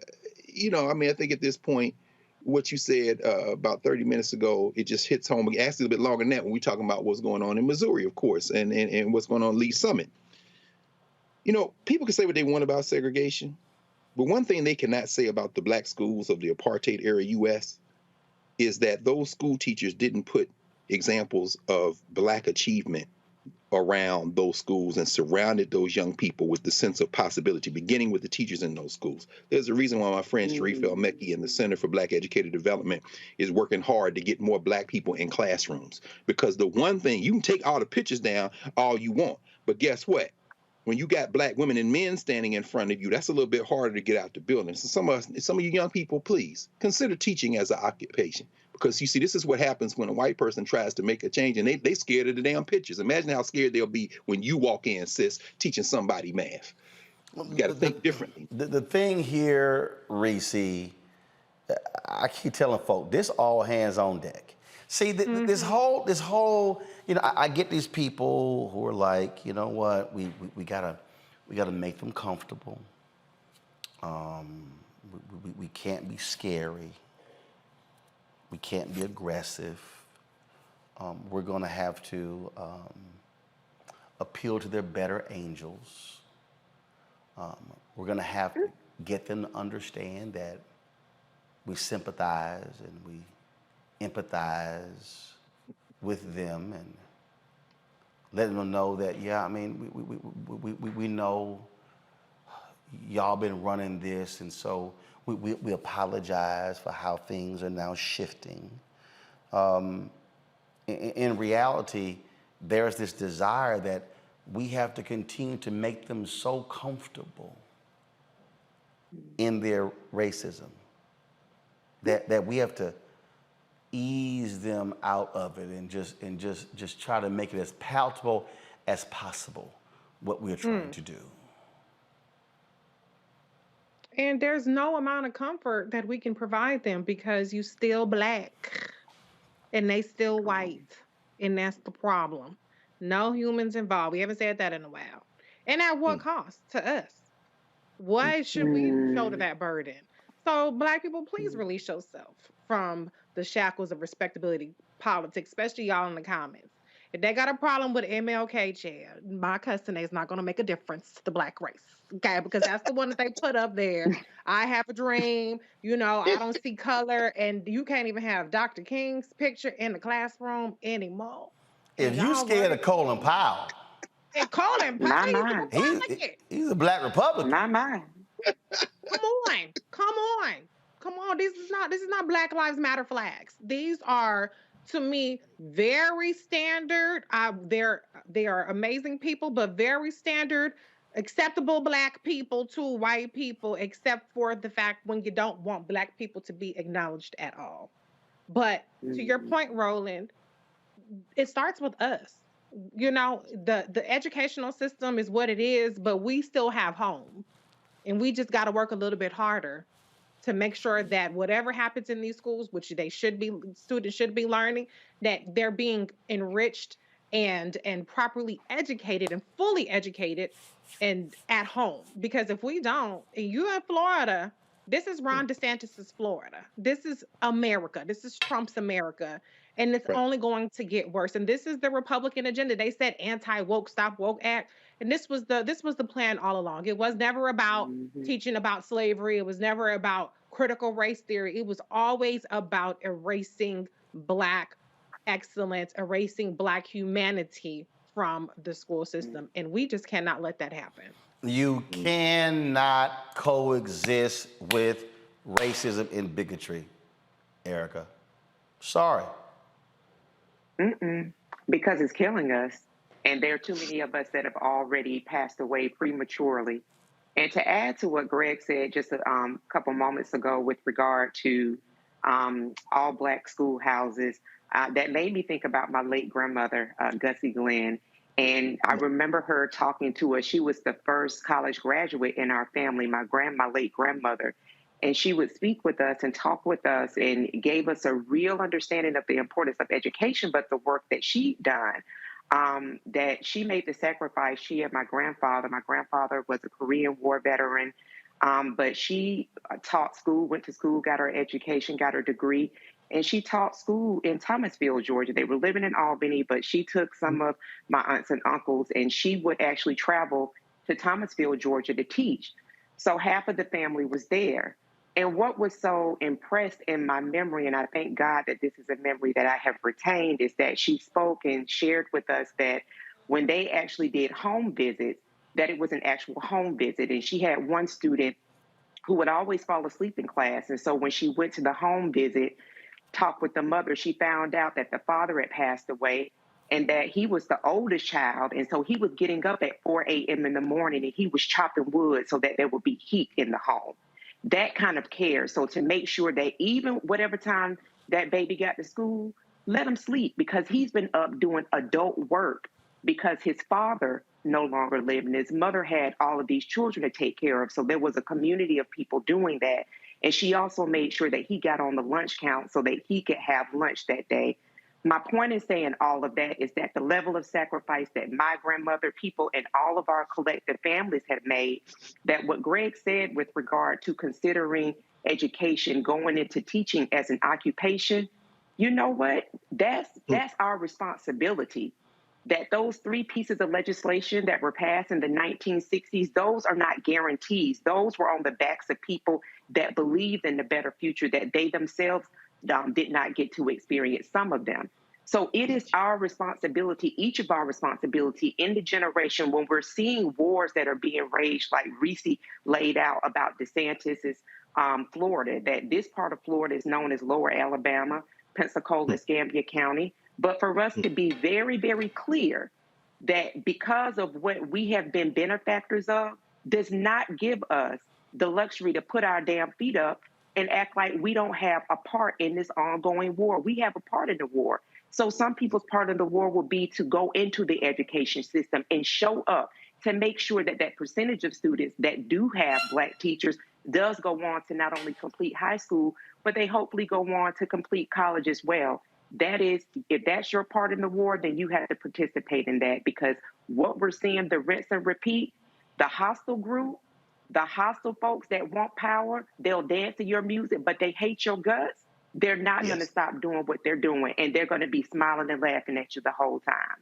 mean, I think at this point, what you said about 30 minutes ago, it just hits home. Actually, a bit longer than that when we're talking about what's going on in Missouri, of course, and what's going on in Lease Summit. People can say what they want about segregation, but one thing they cannot say about the black schools of the apartheid era U.S. is that those school teachers didn't put examples of black achievement around those schools and surrounded those young people with the sense of possibility, beginning with the teachers in those schools. There's a reason why my friend Sharif El-Mekki and the Center for Black Educator Development is working hard to get more black people in classrooms. Because the one thing, you can take all the pictures down all you want, but guess what? When you got black women and men standing in front of you, that's a little bit harder to get out the building. So some of you young people, please consider teaching as an occupation. Because you see, this is what happens when a white person tries to make a change and they scared of the damn pictures. Imagine how scared they'll be when you walk in, sis, teaching somebody math. You got to think differently. The thing here, Reese, I keep telling folk, this all hands on deck. See, this whole, I get these people who are like, you know what, we gotta make them comfortable. We can't be scary. We can't be aggressive. We're gonna have to appeal to their better angels. We're gonna have to get them to understand that we sympathize and we empathize with them and letting them know that, yeah, I mean, we know y'all been running this, and so we apologize for how things are now shifting. In reality, there's this desire that we have to continue to make them so comfortable in their racism that we have to ease them out of it and just try to make it as palatable as possible what we're trying to do. And there's no amount of comfort that we can provide them because you still black and they still white, and that's the problem. No humans involved. We haven't said that in a while. And at what cost to us? Why should we shoulder that burden? So black people, please release yourself from the shackles of respectability politics, especially y'all in the comments. If they got a problem with MLK, chair, my cussing is not going to make a difference to the black race, okay? Because that's the one that they put up there. I have a dream, I don't see color, and you can't even have Dr. King's picture in the classroom anymore. If you scared of Colin Powell, and Colin Powell, he's a black Republican. Not mine. Come on. This is not Black Lives Matter flags. These are, to me, very standard. They are amazing people, but very standard, acceptable black people to white people, except for the fact when you don't want black people to be acknowledged at all. But to your point, Roland, it starts with us. The educational system is what it is, but we still have home. And we just got to work a little bit harder to make sure that whatever happens in these schools, which students should be learning, that they're being enriched and properly educated and fully educated and at home. Because if we don't, and you in Florida, this is Ron DeSantis's Florida. This is America. This is Trump's America. And it's only going to get worse. And this is the Republican agenda. They said anti-woke, stop woke act. And this was the plan all along. It was never about teaching about slavery. It was never about critical race theory. It was always about erasing black excellence, erasing black humanity from the school system. And we just cannot let that happen. You cannot coexist with racism and bigotry, Erica. Sorry. Because it's killing us. And there are too many of us that have already passed away prematurely. And to add to what Greg said just a couple moments ago with regard to all Black schoolhouses, that made me think about my late grandmother, Gussie Glenn. And I remember her talking to us. She was the first college graduate in our family, my late grandmother. And she would speak with us and talk with us and gave us a real understanding of the importance of education, but the work that she'd done. That she made the sacrifice, she and my grandfather. My grandfather was a Korean War veteran, but she taught school, went to school, got her education, got her degree, and she taught school in Thomasville, Georgia. They were living in Albany, but she took some of my aunts and uncles, and she would actually travel to Thomasville, Georgia to teach. So half of the family was there. And what was so impressed in my memory, and I thank God that this is a memory that I have retained, is that she spoke and shared with us that when they actually did home visits, that it was an actual home visit. And she had one student who would always fall asleep in class. And so when she went to the home visit, talked with the mother, she found out that the father had passed away and that he was the oldest child. And so he was getting up at 4 a.m. in the morning and he was chopping wood so that there would be heat in the home. That kind of care. So to make sure that even whatever time that baby got to school, let him sleep because he's been up doing adult work because his father no longer lived and his mother had all of these children to take care of. So there was a community of people doing that. And she also made sure that he got on the lunch count so that he could have lunch that day. My point in saying all of that is that the level of sacrifice that my grandmother, people, and all of our collective families have made, that what Greg said with regard to considering education, going into teaching as an occupation, you know what? That's our responsibility. That those 3 pieces of legislation that were passed in the 1960s, those are not guarantees. Those were on the backs of people that believed in the better future that they themselves did not get to experience, some of them. So it is our responsibility, each of our responsibility in the generation when we're seeing wars that are being raged, like Reese laid out about DeSantis's Florida, that this part of Florida is known as Lower Alabama, Pensacola, Escambia County. But for us to be very, very clear that because of what we have been benefactors of does not give us the luxury to put our damn feet up and act like we don't have a part in this ongoing war. We have a part in the war. So some people's part of the war will be to go into the education system and show up to make sure that that percentage of students that do have Black teachers does go on to not only complete high school, but they hopefully go on to complete college as well. That is, if that's your part in the war, then you have to participate in that, because what we're seeing, the rinse and repeat, the hostile group, the hostile folks that want power, they'll dance to your music, but they hate your guts. They're not going to stop doing what they're doing, and they're going to be smiling and laughing at you the whole time.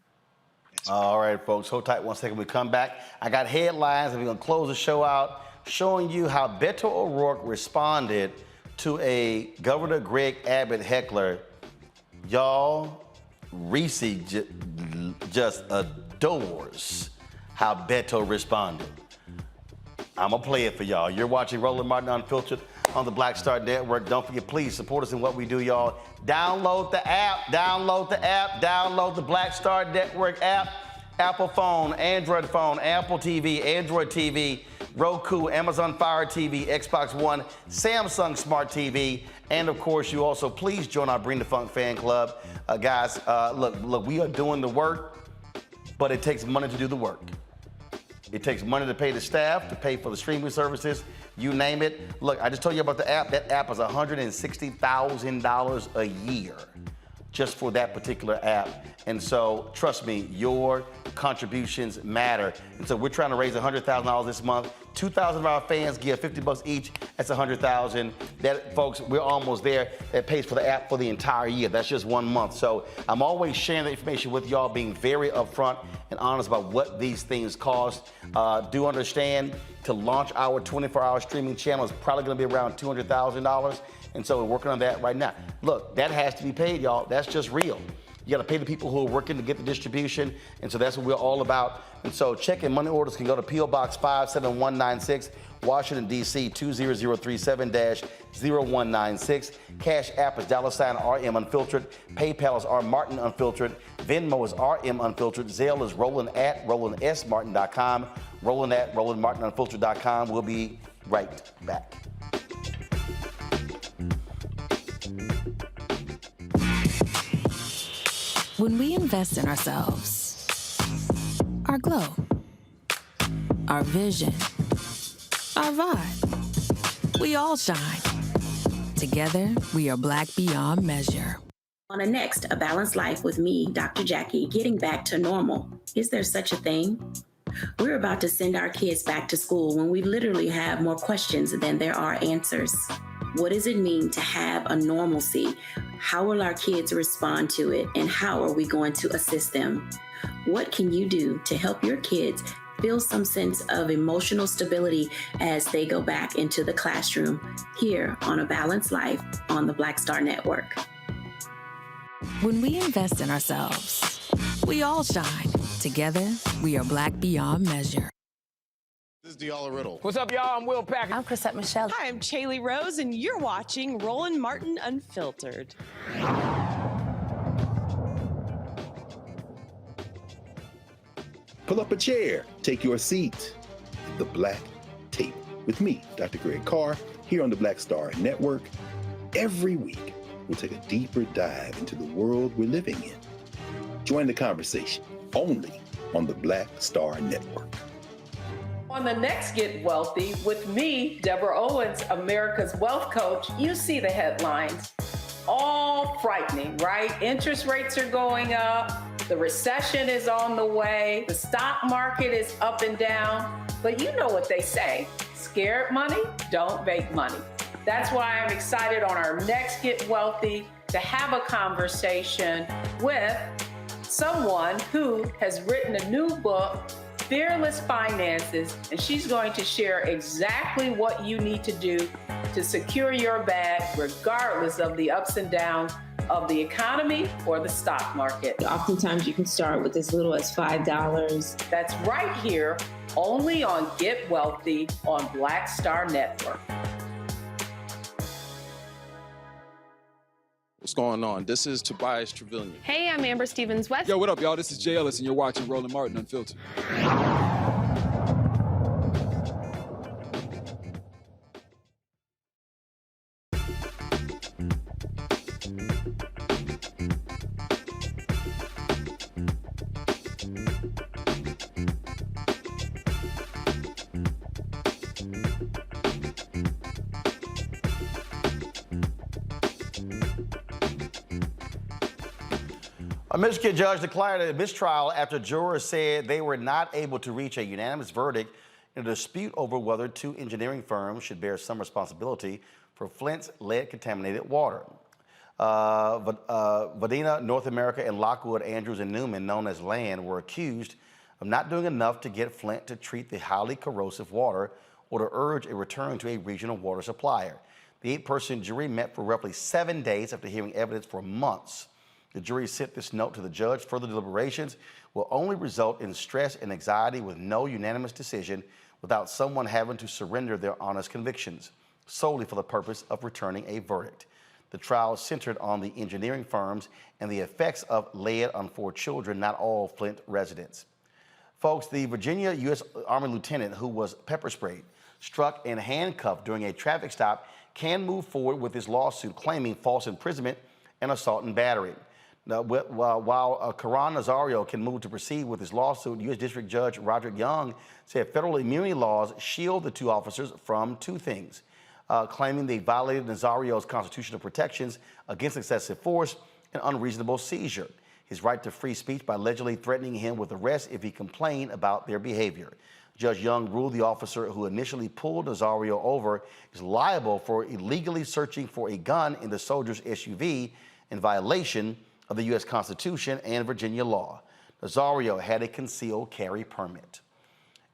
All right, folks, hold tight 1 second. We come back. I got headlines, and we're going to close the show out showing you how Beto O'Rourke responded to a Governor Greg Abbott heckler. Y'all, Reese just adores how Beto responded. I'm going to play it for y'all. You're watching Roland Martin Unfiltered on the Black Star Network. Don't forget, please support us in what we do, y'all. Download the app. Download the app. Download the Black Star Network app. Apple phone, Android phone, Apple TV, Android TV, Roku, Amazon Fire TV, Xbox One, Samsung Smart TV, and of course, you also please join our Bring the Funk fan club. Guys, look, we are doing the work, but it takes money to do the work. It takes money to pay the staff, to pay for the streaming services, you name it. Look, I just told you about the app. That app is $160,000 a year just for that particular app. And so, trust me, your contributions matter. And so we're trying to raise $100,000 this month. 2,000 of our fans give $50 each. That's $100,000. That, folks, we're almost there. That pays for the app for the entire year. That's just 1 month. So I'm always sharing the information with y'all, being very upfront and honest about what these things cost. Do understand, to launch our 24-hour streaming channel is probably going to be around $200,000. And so we're working on that right now. Look, that has to be paid, y'all. That's just real. You got to pay the people who are working to get the distribution, and so that's what we're all about. And so check and money orders can go to P.O. Box 57196, Washington, D.C. 20037-0196. Cash App is $RM Unfiltered. PayPal is R Martin Unfiltered. Venmo is RM Unfiltered. Zelle is Roland at RolandSMartin.com. Roland at RolandMartinUnfiltered.com. We'll be right back. When we invest in ourselves, our glow, our vision, our vibe, we all shine. Together, we are black beyond measure. On a next, A Balanced Life with me, Dr. Jackie, getting back to normal. Is there such a thing? We're about to send our kids back to school when we literally have more questions than there are answers. What does it mean to have a normalcy? How will our kids respond to it? And how are we going to assist them? What can you do to help your kids feel some sense of emotional stability as they go back into the classroom here on A Balanced Life on the Black Star Network? When we invest in ourselves, we all shine. Together, we are black beyond measure. This is Diala Riddle. What's up, y'all? I'm Will Packer. I'm Chrisette Michelle. Hi, I'm Chaley Rose, and you're watching Roland Martin Unfiltered. Pull up a chair, take your seat. The Black Tape with me, Dr. Greg Carr, here on the Black Star Network. Every week, we'll take a deeper dive into the world we're living in. Join the conversation only on the Black Star Network. On the next Get Wealthy with me, Deborah Owens, America's Wealth Coach, you see the headlines. All frightening, right? Interest rates are going up. The recession is on the way. The stock market is up and down. But you know what they say, scared money don't make money. That's why I'm excited on our next Get Wealthy to have a conversation with someone who has written a new book, Fearless Finances, and she's going to share exactly what you need to do to secure your bag regardless of the ups and downs of the economy or the stock market. Oftentimes you can start with as little as $5. That's right here, only on Get Wealthy on Black Star Network. What's going on? This is Tobias Trevelyan. Hey, I'm Amber Stevens-West. Yo, what up, y'all? This is Jay Ellis, and you're watching Roland Martin Unfiltered. A Michigan judge declared a mistrial after jurors said they were not able to reach a unanimous verdict in a dispute over whether two engineering firms should bear some responsibility for Flint's lead-contaminated water. Vadina, North America, and Lockwood, Andrews, and Newman, known as Land, were accused of not doing enough to get Flint to treat the highly corrosive water or to urge a return to a regional water supplier. The 8-person jury met for roughly 7 days after hearing evidence for months. The jury sent this note to the judge. Further deliberations will only result in stress and anxiety with no unanimous decision without someone having to surrender their honest convictions, solely for the purpose of returning a verdict. The trial centered on the engineering firms and the effects of lead on 4 children, not all Flint residents. Folks, the Virginia U.S. Army lieutenant who was pepper sprayed, struck, and handcuffed during a traffic stop can move forward with his lawsuit claiming false imprisonment and assault and battery. Now, while Karan Nazario can move to proceed with his lawsuit, U.S. District Judge Roderick Young said federal immunity laws shield the 2 officers from 2 things, claiming they violated Nazario's constitutional protections against excessive force and unreasonable seizure, his right to free speech by allegedly threatening him with arrest if he complained about their behavior. Judge Young ruled the officer who initially pulled Nazario over is liable for illegally searching for a gun in the soldier's SUV in violation of the U.S. Constitution and Virginia law. Nazario had a concealed carry permit.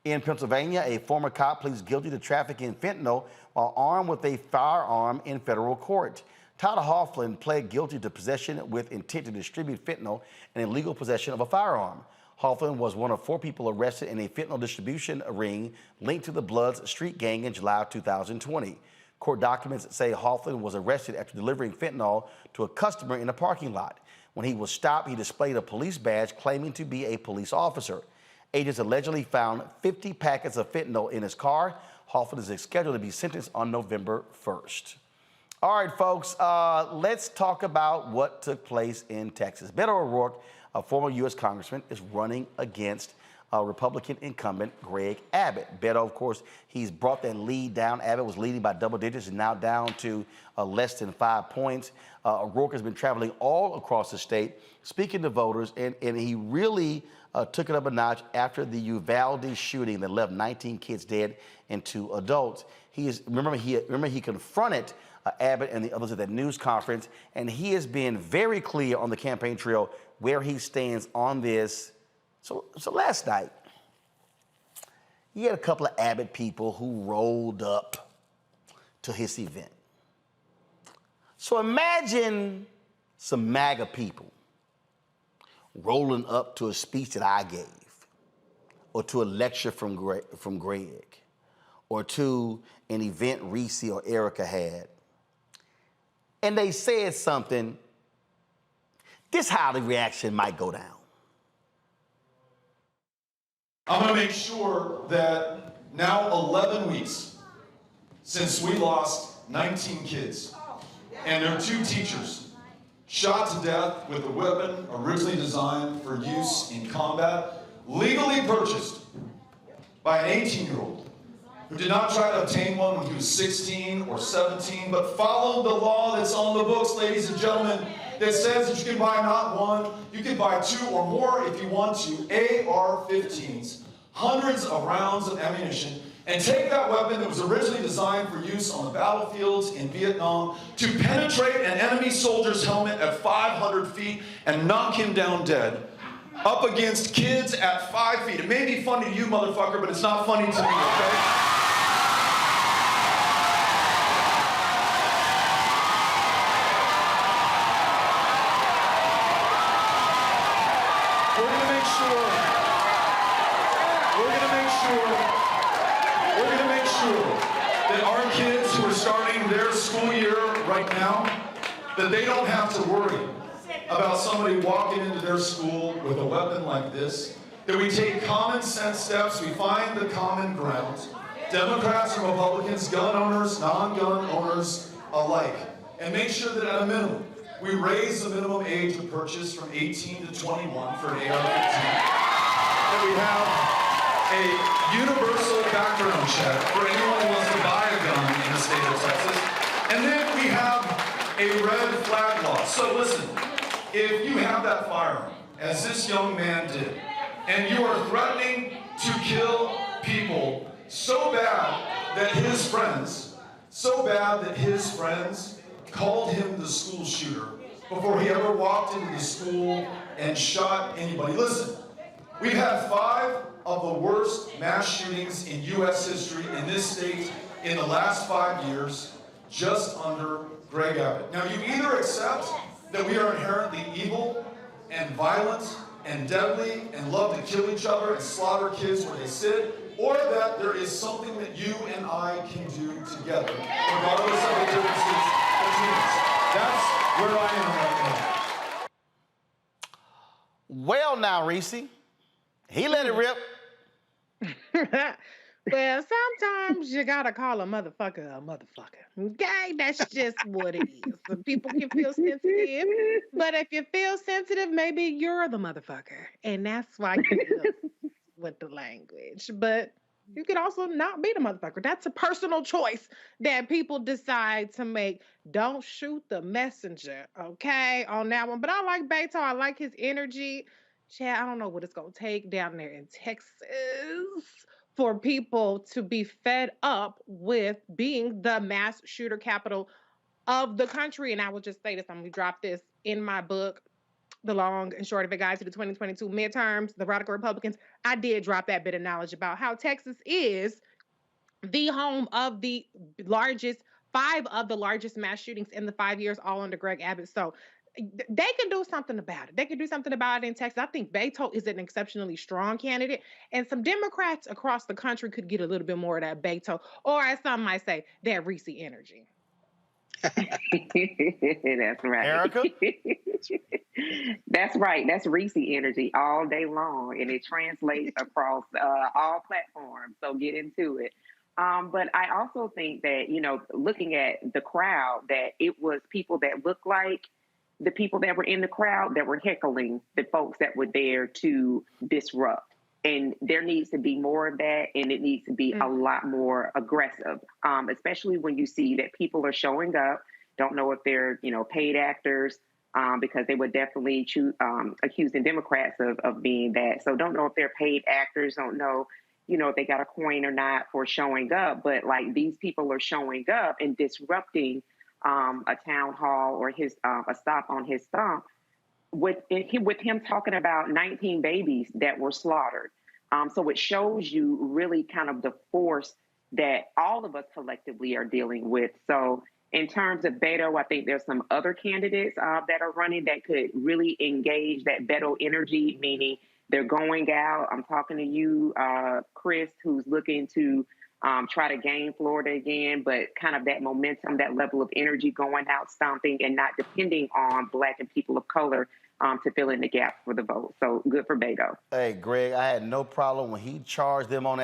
In Pennsylvania, a former cop pleads guilty to trafficking fentanyl while armed with a firearm in federal court. Tyler Hoffman pled guilty to possession with intent to distribute fentanyl and illegal possession of a firearm. Hoffman was one of 4 people arrested in a fentanyl distribution ring linked to the Bloods street gang in July of 2020. Court documents say Hoffman was arrested after delivering fentanyl to a customer in a parking lot. When he was stopped, he displayed a police badge claiming to be a police officer. Agents allegedly found 50 packets of fentanyl in his car. Hoffman is scheduled to be sentenced on November 1st. All right, folks, let's talk about what took place in Texas. Beto O'Rourke, a former U.S. congressman, is running against Republican incumbent Greg Abbott. Beto, of course, he's brought that lead down. Abbott was leading by double digits and now down to less than 5 points. O'Rourke has been traveling all across the state, speaking to voters, and he really took it up a notch after the Uvalde shooting that left 19 kids dead and 2 adults. Remember he confronted Abbott and the others at that news conference, and he has been very clear on the campaign trail where he stands on this. So last night, you had a couple of Abbott people who rolled up to his event. So imagine some MAGA people rolling up to a speech that I gave, or to a lecture from Greg, or to an event Reese or Erica had. And they said something, this is how the reaction might go down. I'm going to make sure that now 11 weeks since we lost 19 kids and their 2 teachers shot to death with a weapon originally designed for use in combat, legally purchased by an 18-year-old who did not try to obtain one when he was 16 or 17, but followed the law that's on the books, ladies and gentlemen, that says that you can buy not 1, you can buy 2 or more if you want to, AR-15s, hundreds of rounds of ammunition, and take that weapon that was originally designed for use on the battlefields in Vietnam to penetrate an enemy soldier's helmet at 500 feet and knock him down dead, up against kids at 5 feet. It may be funny to you, motherfucker, but it's not funny to me, okay? We're going to make sure that our kids who are starting their school year right now, that they don't have to worry about somebody walking into their school with a weapon like this, that we take common sense steps, we find the common ground, Democrats and Republicans, gun owners, non-gun owners alike, and make sure that at a minimum, we raise the minimum age of purchase from 18 to 21 for an AR-15, that we have a universal background check for anyone who wants to buy a gun in the state of Texas. And then we have a red flag law. So listen, if you have that firearm, as this young man did, and you are threatening to kill people so bad that his friends called him the school shooter before he ever walked into the school and shot anybody. Listen, we've had 5 of the worst mass shootings in U.S. history in this state in the last 5 years, just under Greg Abbott. Now, you either accept that we are inherently evil and violent and deadly and love to kill each other and slaughter kids where they sit, or that there is something that you and I can do together, regardless of the differences between us. That's where I am right now. Well, now, Reese, he let it rip. Well, sometimes you gotta call a motherfucker. Okay, that's just what it is. Some people can feel sensitive, but if you feel sensitive, maybe you're the motherfucker, and that's why you deal with the language. But you could also not be the motherfucker. That's a personal choice that people decide to make. Don't shoot the messenger, okay, on that one. But I like Beto. I like his energy. Chad, I don't know what it's going to take down there in Texas for people to be fed up with being the mass shooter capital of the country. And I will just say this, I'm going to drop this in my book, The Long and Short of It Guide to the 2022 Midterms, The Radical Republicans. I did drop that bit of knowledge about how Texas is the home of the largest 5 of the largest mass shootings in the 5 years, all under Greg Abbott. So they can do something about it. They can do something about it in Texas. I think Beto is an exceptionally strong candidate, and some Democrats across the country could get a little bit more of that Beto, or as some might say, that Reese energy. That's right. Erica? That's right. That's Reese energy all day long, and it translates across all platforms. So get into it. But I also think that, looking at the crowd, that it was people that looked like the people that were in the crowd that were heckling the folks that were there to disrupt. And there needs to be more of that, and it needs to be a lot more aggressive, especially when you see that people are showing up. Don't know if they're, paid actors, because they were definitely accusing Democrats of being that. So don't know if they're paid actors. Don't know, if they got a coin or not for showing up. But like these people are showing up and disrupting a town hall or a stop on his stump. With him talking about 19 babies that were slaughtered. So it shows you really kind of the force that all of us collectively are dealing with. So in terms of Beto, I think there's some other candidates that are running that could really engage that Beto energy, meaning they're going out. I'm talking to you, Chris, who's looking to try to gain Florida again, but kind of that momentum, that level of energy going out, stomping, and not depending on Black and people of color to fill in the gap for the vote. So good for Beto. Hey, Greg, I had no problem when he charged them when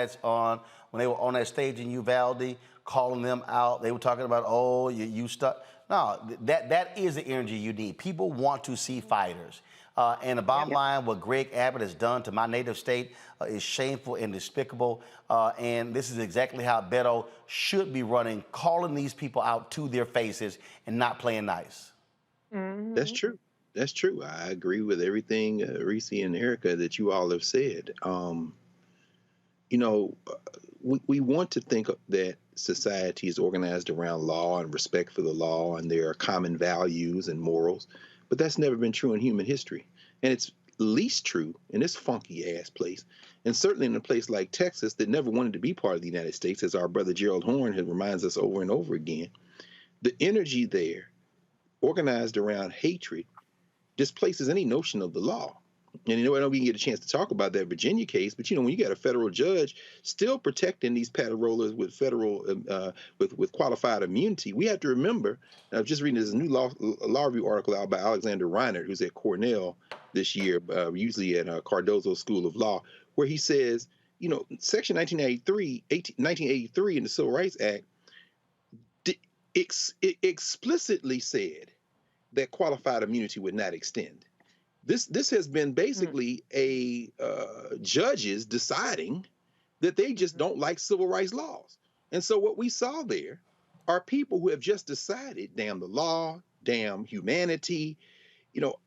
they were on that stage in Uvalde, calling them out. They were talking about, oh, you stuck. No, that is the energy you need. People want to see fighters. And the bottom line, what Greg Abbott has done to my native state is shameful and despicable. And this is exactly how Beto should be running, calling these people out to their faces and not playing nice. Mm-hmm. That's true. That's true. I agree with everything, Reese and Erica, that you all have said. We want to think that society is organized around law and respect for the law, and there are common values and morals, but that's never been true in human history. And it's least true in this funky ass place, and certainly in a place like Texas that never wanted to be part of the United States, as our brother Gerald Horn reminds us over and over again. The energy there, organized around hatred, displaces any notion of the law. And I know we can get a chance to talk about that Virginia case, but when you got a federal judge still protecting these paddle-rollers with federal with qualified immunity, we have to remember. I'm just reading this new law review article out by Alexander Reinert, who's at Cornell this year, usually at Cardozo School of Law, where he says, Section 1983 in the Civil Rights Act it explicitly said that qualified immunity would not extend. This has been basically a judges deciding that they just don't like civil rights laws. And so what we saw there are people who have just decided, damn the law, damn humanity,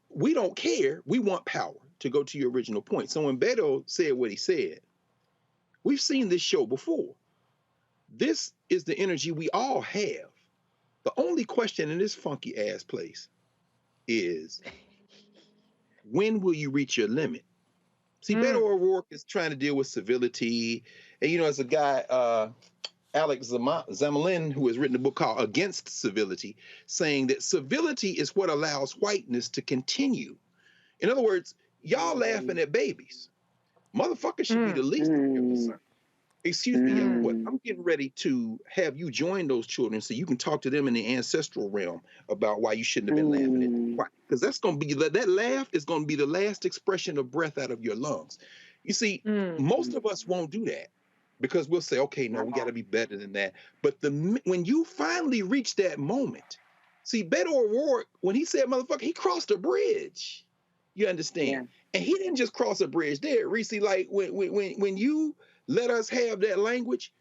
we don't care, we want power, to go to your original point. So when Beto said what he said, we've seen this show before. This is the energy we all have. The only question in this funky ass place is, when will you reach your limit? See, Beto O'Rourke is trying to deal with civility. And, as a guy, Alex Zamalin, who has written a book called Against Civility, saying that civility is what allows whiteness to continue. In other words, y'all laughing at babies. Motherfuckers should be the least of your concern. Excuse me, I'm getting ready to have you join those children so you can talk to them in the ancestral realm about why you shouldn't have been laughing at them. Because that's going to be, that laugh is going to be the last expression of breath out of your lungs. You see, most of us won't do that because we'll say, okay, no, we got to be better than that. But when you finally reach that moment, see, Beto O'Rourke, when he said motherfucker, he crossed a bridge. You understand? Yeah. And he didn't just cross a bridge there, Reese. Like when you let us have that language,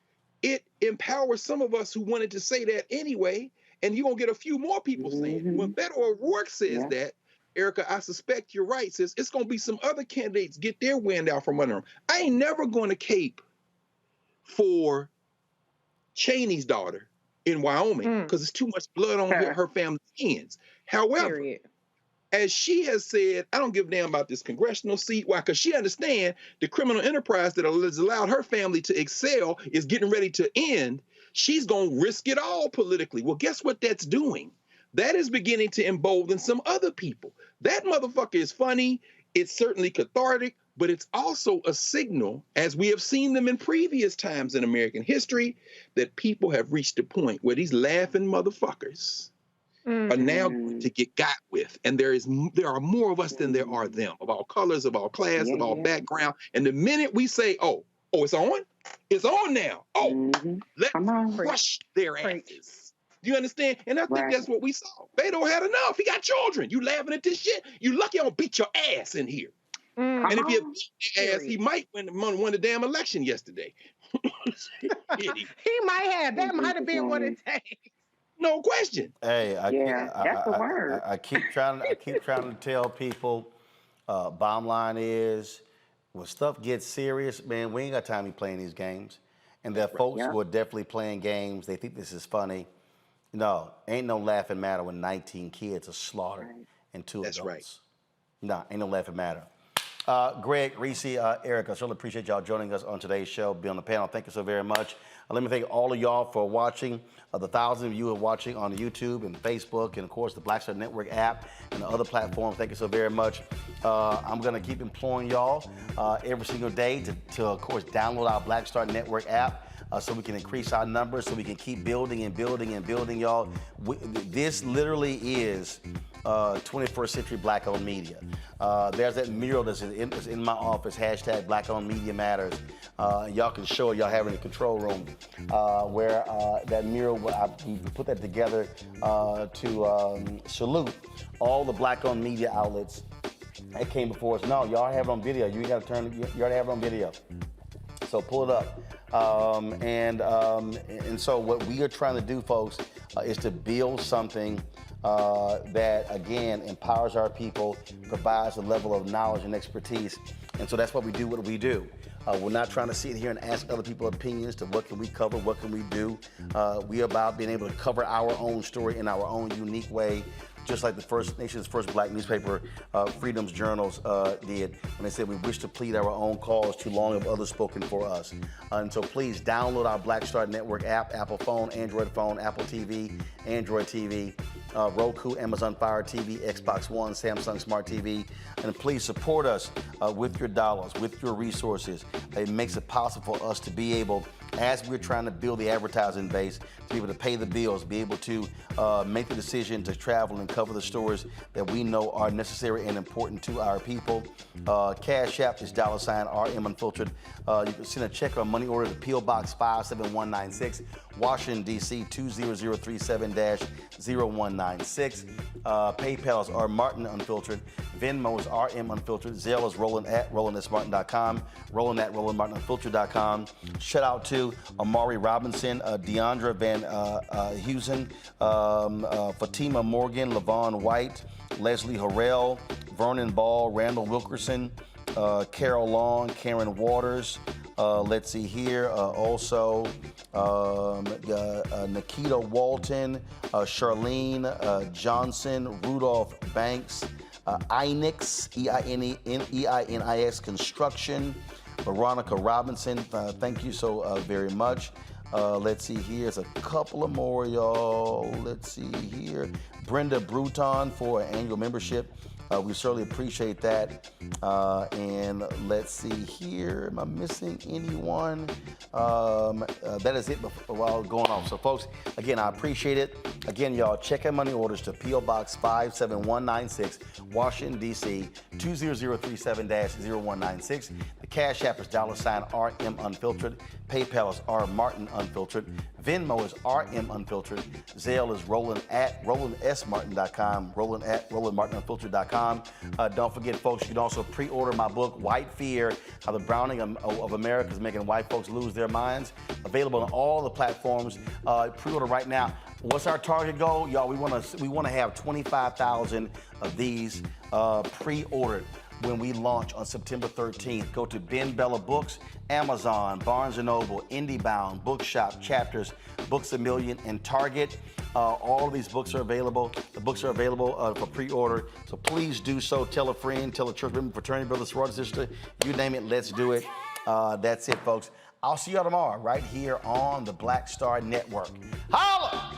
it empowers some of us who wanted to say that anyway, and you're going to get a few more people saying it. When Beto O'Rourke says that, Erica, I suspect you're right, sis, it's going to be some other candidates get their wind out from under them. I ain't never going to cape for Cheney's daughter in Wyoming because it's too much blood on her family's hands. However, as she has said, I don't give a damn about this congressional seat. Why? Because she understands the criminal enterprise that has allowed her family to excel is getting ready to end. She's going to risk it all politically. Well, guess what that's doing? That is beginning to embolden some other people. That motherfucker is funny. It's certainly cathartic, but it's also a signal, as we have seen them in previous times in American history, that people have reached a point where these laughing motherfuckers are now going to get got with. And there are more of us than there are them, of all colors, of all class, of all background. And the minute we say, oh, it's on? It's on now. Oh, let's crush their asses. Do you understand? And I think that's what we saw. Beto had enough. He got children. You laughing at this shit? You lucky I don't beat your ass in here. And if you beat your ass, he might won the damn election yesterday. He might have. That might have been what it takes. No question. Hey, that's the word. I keep trying to tell people, bottom line is, when stuff gets serious, man, we ain't got time to be playing these games. And there are folks who are definitely playing games. They think this is funny. No, ain't no laughing matter when 19 kids are slaughtered and 2 adults. That's right. No, ain't no laughing matter. Greg, Reese, Eric, I certainly appreciate y'all joining us on today's show. Be on the panel. Thank you so very much. Let me thank all of y'all for watching. The thousands of you who are watching on YouTube and Facebook and, of course, the Black Star Network app and the other platforms. Thank you so very much. I'm going to keep imploring y'all every single day to, of course, download our Black Star Network app. So we can increase our numbers, so we can keep building and building and building, y'all. This literally is 21st century Black-owned media. There's that mural that's in my office, hashtag Black-owned media matters. Y'all can show it, y'all have it in the control room, where that mural, we put that together to salute all the Black-owned media outlets that came before us. No, y'all have it on video. You already have it on video. So pull it up. And so what we are trying to do, folks, is to build something that, again, empowers our people, provides a level of knowledge and expertise. And so that's what we do. We're not trying to sit here and ask other people opinions to what can we cover, what can we do. We're about being able to cover our own story in our own unique way, just like the nation's first Black newspaper, Freedom's Journals, did when they said we wish to plead our own cause, too long have others spoken for us. And so please download our Black Star Network app, Apple phone, Android phone, Apple TV, Android TV, Roku, Amazon Fire TV, Xbox One, Samsung Smart TV, and please support us with your dollars, with your resources. It makes it possible for us to be able, as we're trying to build the advertising base, to be able to pay the bills, be able to make the decision to travel and cover the stories that we know are necessary and important to our people. Cash App is $RM Unfiltered. You can send a check or money order to P.O. Box 57196, Washington, D.C. 20037-0196. PayPal is R Martin Unfiltered. Venmo is RM Unfiltered. Zelle is Roland at RolandSMartin.com. Roland at RolandMartinUnfiltered.com. Shout out to Amari Robinson, Deandra Van Heusen, Fatima Morgan, Lavon White, Leslie Harrell, Vernon Ball, Randall Wilkerson, Carol Long, Karen Waters. Let's see here. Also, Nikita Walton, Charlene Johnson, Rudolph Banks, Einix, E-I-N-I-X Construction, Veronica Robinson. Thank you so very much. Let's see here. There's a couple of more, y'all. Let's see here. Brenda Bruton for an annual membership. We certainly appreciate that. And let's see here. Am I missing anyone? That is it while going off. So, folks, again, I appreciate it. Again, y'all, check out money orders to P.O. Box 57196, Washington, D.C. 20037-0196. The Cash App is $RM Unfiltered. PayPal is R Martin Unfiltered. Venmo is RM Unfiltered. Zelle is Roland at RolandSMartin.com. Roland at RolandMartinUnfiltered.com. Don't forget, folks, you can also pre-order my book, White Fear, How the Browning of America is Making White Folks Lose Their Minds. Available on all the platforms. Pre-order right now. What's our target goal? Y'all, we want to have 25,000 of these pre-ordered when we launch on September 13th. Go to Ben Bella Books, Amazon, Barnes & Noble, IndieBound, Bookshop, Chapters, Books A Million, and Target. All of these books are available. The books are available for pre-order. So please do so. Tell a friend, tell a church member, fraternity brother, sorority sister, you name it, let's do it. That's it, folks. I'll see y'all tomorrow right here on the Black Star Network. Holla!